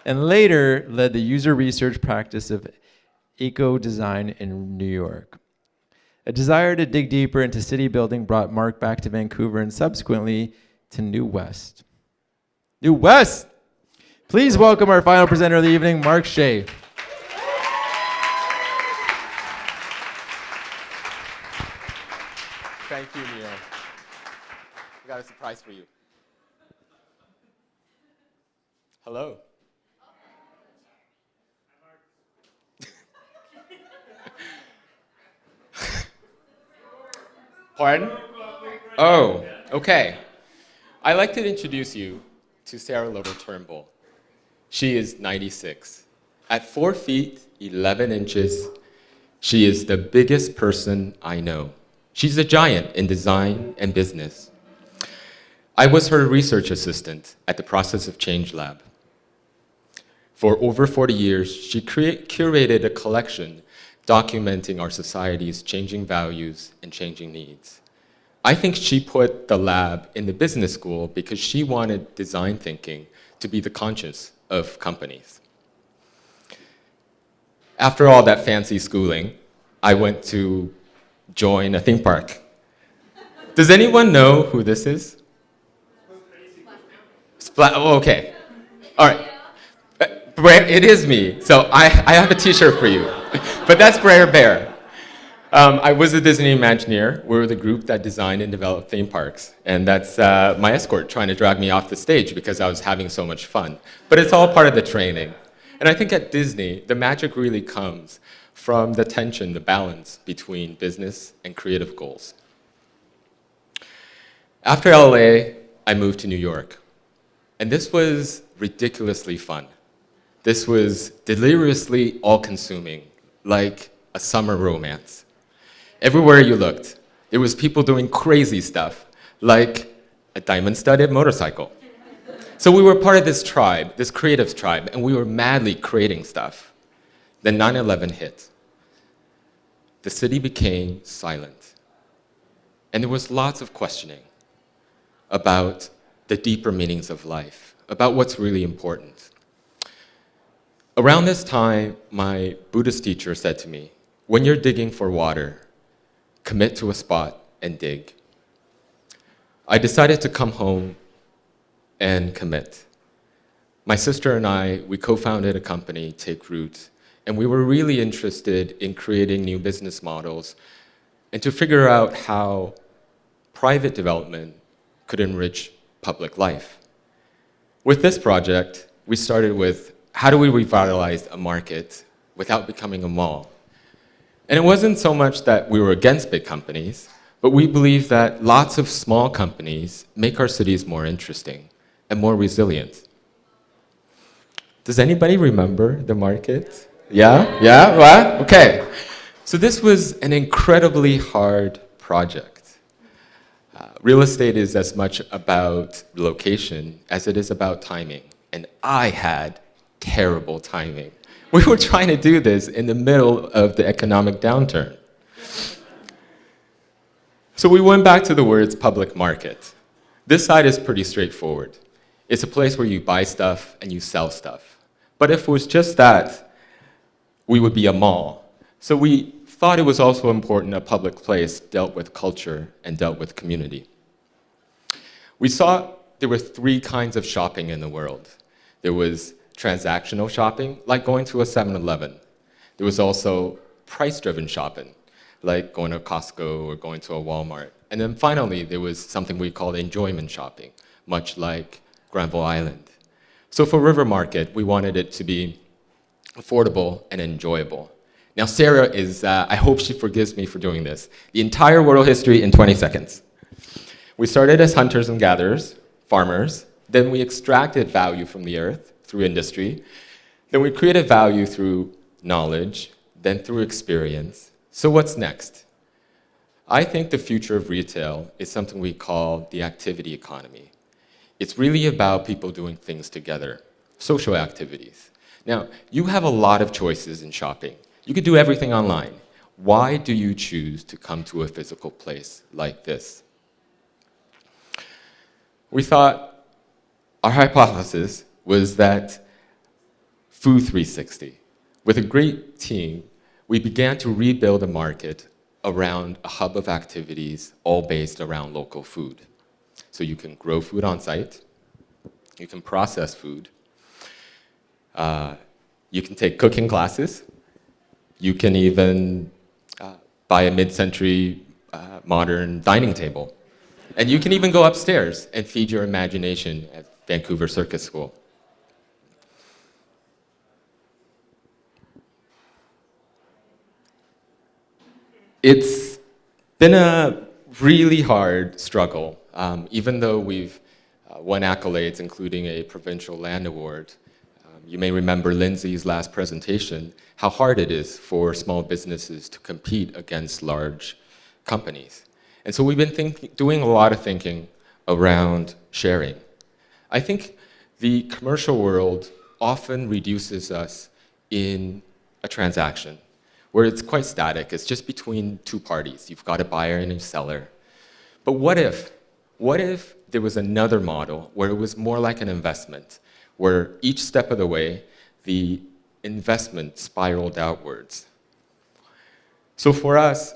and later led the user research practice of eco design in New York. A desire to dig deeper into city building brought Mark back to Vancouver and subsequently to New West. New West! Please welcome our final presenter of the evening, Mark Shea. Thank you, Neil. We got a surprise for you. Hello. Pardon? Oh, okay. I'd like to introduce you to Sarah Lover Turnbull. She is 96. At 4 feet, 11 inches, she is the biggest person I know. She's a giant in design and business. I was her research assistant at the Process of Change Lab. For over 40 years, she curated a collection documenting our society's changing values and changing needs. I think she put the lab in the business school because she wanted design thinking to be the conscience of companies. After all that fancy schooling, I went to join a theme park. Does anyone know who this is? Oh, okay. All right. It is me. So I have a t-shirt for you. But that's Brer Bear. I was a Disney Imagineer. We were the group that designed and developed theme parks. And that's my escort trying to drag me off the stage because I was having so much fun. But it's all part of the training. And I think at Disney, the magic really comes from the tension, the balance between business and creative goals. After LA, I moved to New York. And this was ridiculously fun. This was deliriously all-consuming, like a summer romance. Everywhere you looked, there was people doing crazy stuff, like a diamond-studded motorcycle. So we were part of this tribe, this creative tribe, and we were madly creating stuff. Then 9/11 hit. The city became silent. And there was lots of questioning about the deeper meanings of life, about what's really important. Around this time, my Buddhist teacher said to me, when you're digging for water, commit to a spot and dig. I decided to come home and commit. My sister and I, we co-founded a company, Take Root, and we were really interested in creating new business models and to figure out how private development could enrich public life. With this project, we started with how do we revitalize a market without becoming a mall? And it wasn't so much that we were against big companies, but we believe that lots of small companies make our cities more interesting and more resilient. Does anybody remember the market? Yeah? Yeah? What? Okay. So this was an incredibly hard project. Real estate is as much about location as it is about timing. And I had terrible timing. We were trying to do this in the middle of the economic downturn. So we went back to the words public market. This side is pretty straightforward. It's a place where you buy stuff and you sell stuff. But if it was just that, we would be a mall. So we thought it was also important a public place dealt with culture and dealt with community. We saw there were 3 kinds of shopping in the world. There was transactional shopping, like going to a 7-Eleven. There was also price-driven shopping, like going to Costco or going to a Walmart. And then finally, there was something we called enjoyment shopping, much like Granville Island. So for River Market, we wanted it to be affordable and enjoyable. Now Sarah is, I hope she forgives me for doing this, the entire world history in 20 seconds. We started as hunters and gatherers, farmers, then we extracted value from the earth through industry, then we created value through knowledge, then through experience. So what's next? I think the future of retail is something we call the activity economy. It's really about people doing things together, social activities. Now, you have a lot of choices in shopping. You could do everything online. Why do you choose to come to a physical place like this? We thought our hypothesis was that Food 360. With a great team, we began to rebuild a market around a hub of activities, all based around local food. So you can grow food on site, you can process food, you can take cooking classes, you can even buy a mid-century modern dining table. And you can even go upstairs and feed your imagination at Vancouver Circus School. It's been a really hard struggle. Even though we've won accolades, including a provincial land award, you may remember Lindsay's last presentation, how hard it is for small businesses to compete against large companies. And so we've been doing a lot of thinking around sharing. I think the commercial world often reduces us in a transaction where it's quite static. It's just between two parties. You've got a buyer and a seller. But what if there was another model where it was more like an investment, where each step of the way, the investment spiraled outwards? So for us,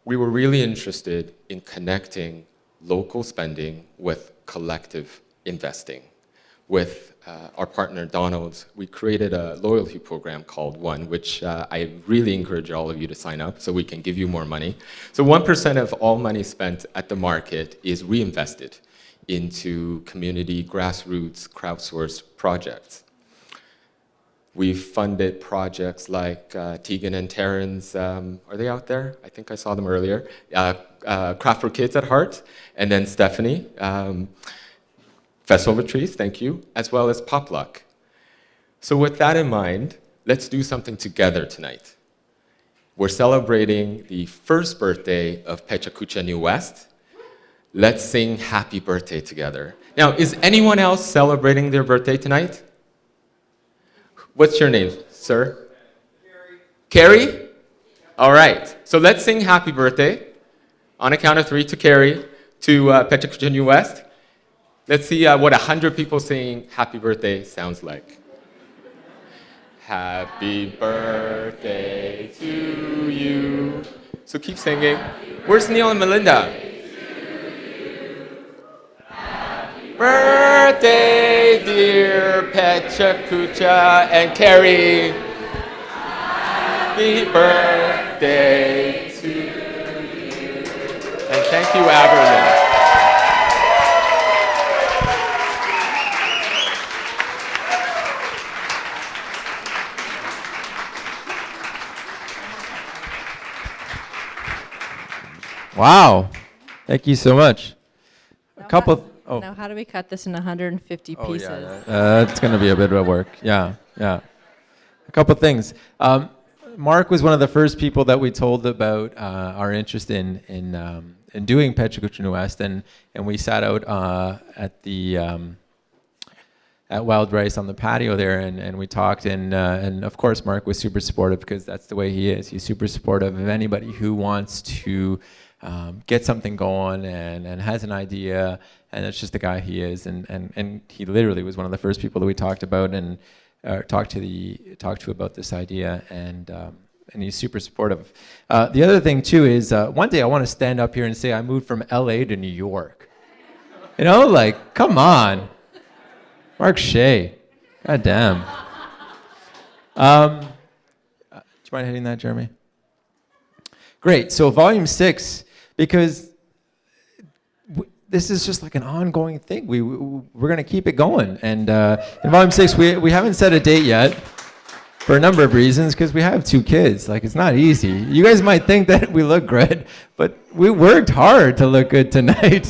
we were really interested in connecting local spending with collective investing. With our partner Donald's, we created a loyalty program called One, which I really encourage all of you to sign up so we can give you more money. So 1% of all money spent at the market is reinvested into community, grassroots, crowdsourced projects. We've funded projects like Tegan and Taryn's, are they out there? I think I saw them earlier. Craft for Kids at Heart, and then Stephanie, Festival of Trees, thank you, as well as Popluck. So with that in mind, let's do something together tonight. We're celebrating the first birthday of Pecha Kucha New West. Let's sing happy birthday together. Now, is anyone else celebrating their birthday tonight? What's your name, sir? Carrie. Carrie? All right. So let's sing happy birthday on a count of 3 to Carrie, to Pecha Kucha New West. Let's see what 100 people saying happy birthday sounds like. Happy birthday to you. So keep singing. Where's Neil and Melinda? Birthday, dear Pecha Kucha and Carrie. Happy birthday to you. And thank you, Aberlin. Wow. Thank you so much. A couple. Now, how do we cut this in 150 pieces? Yeah, that's going to be a bit of work. Yeah. A couple things. Mark was one of the first people that we told about our interest in doing Pecha Kucha New West, and we sat out at the at Wild Rice on the patio there, and we talked, and of course Mark was super supportive because that's the way he is. He's super supportive of anybody who wants to get something going and has an idea, and that's just the guy he is. And he literally was one of the first people that we talked about and talked to about this idea, and he's super supportive. The other thing too is one day I want to stand up here and say I moved from LA to New York. You know, like, come on, Mark Shea, god damn. Do you mind hitting that, Jeremy? Great. So volume 6. Because this is just like an ongoing thing. We're going to keep it going. And in volume 6, we haven't set a date yet for a number of reasons, because we have 2 kids. Like, it's not easy. You guys might think that we look good, but we worked hard to look good tonight.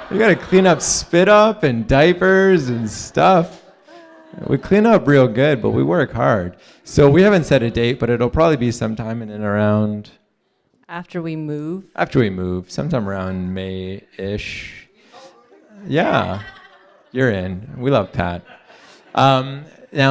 We got to clean up spit up and diapers and stuff. We clean up real good, but we work hard. So we haven't set a date, but it'll probably be sometime in and around... After we move, sometime around May-ish. Yeah, you're in. We love Pat. Now,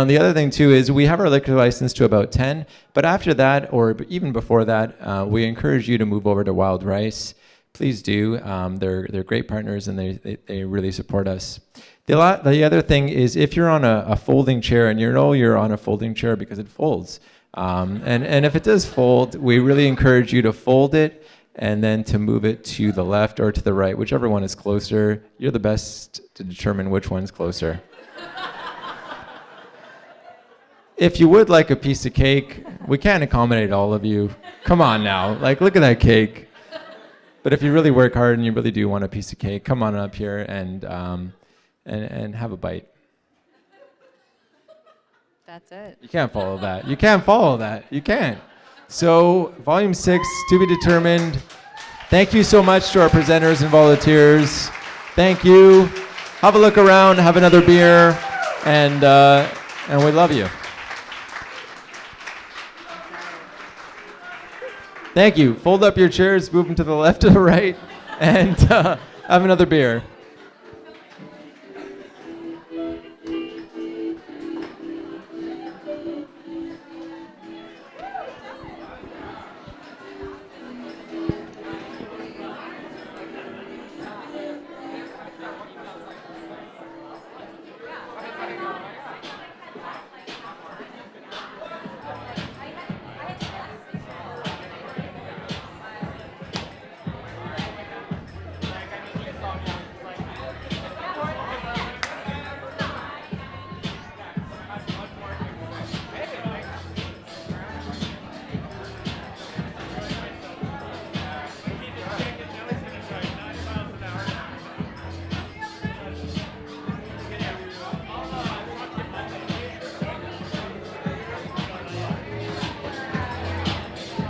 the other thing, too, is we have our liquor license to about 10, but after that, or even before that, we encourage you to move over to Wild Rice. Please do. They're great partners, and they really support us. The other thing is if you're on a folding chair, and you know you're on a folding chair because it folds, and if it does fold, we really encourage you to fold it and then to move it to the left or to the right, whichever one is closer. You're the best to determine which one's closer. If you would like a piece of cake, we can't accommodate all of you. Come on now, like look at that cake. But if you really work hard and you really do want a piece of cake, come on up here and have a bite. That's it. You can't follow that. You can't follow that. You can't. So, Volume 6, to be determined. Thank you so much to our presenters and volunteers. Thank you. Have a look around, have another beer, and we love you. Thank you. Fold up your chairs, move them to the left or the right, and have another beer.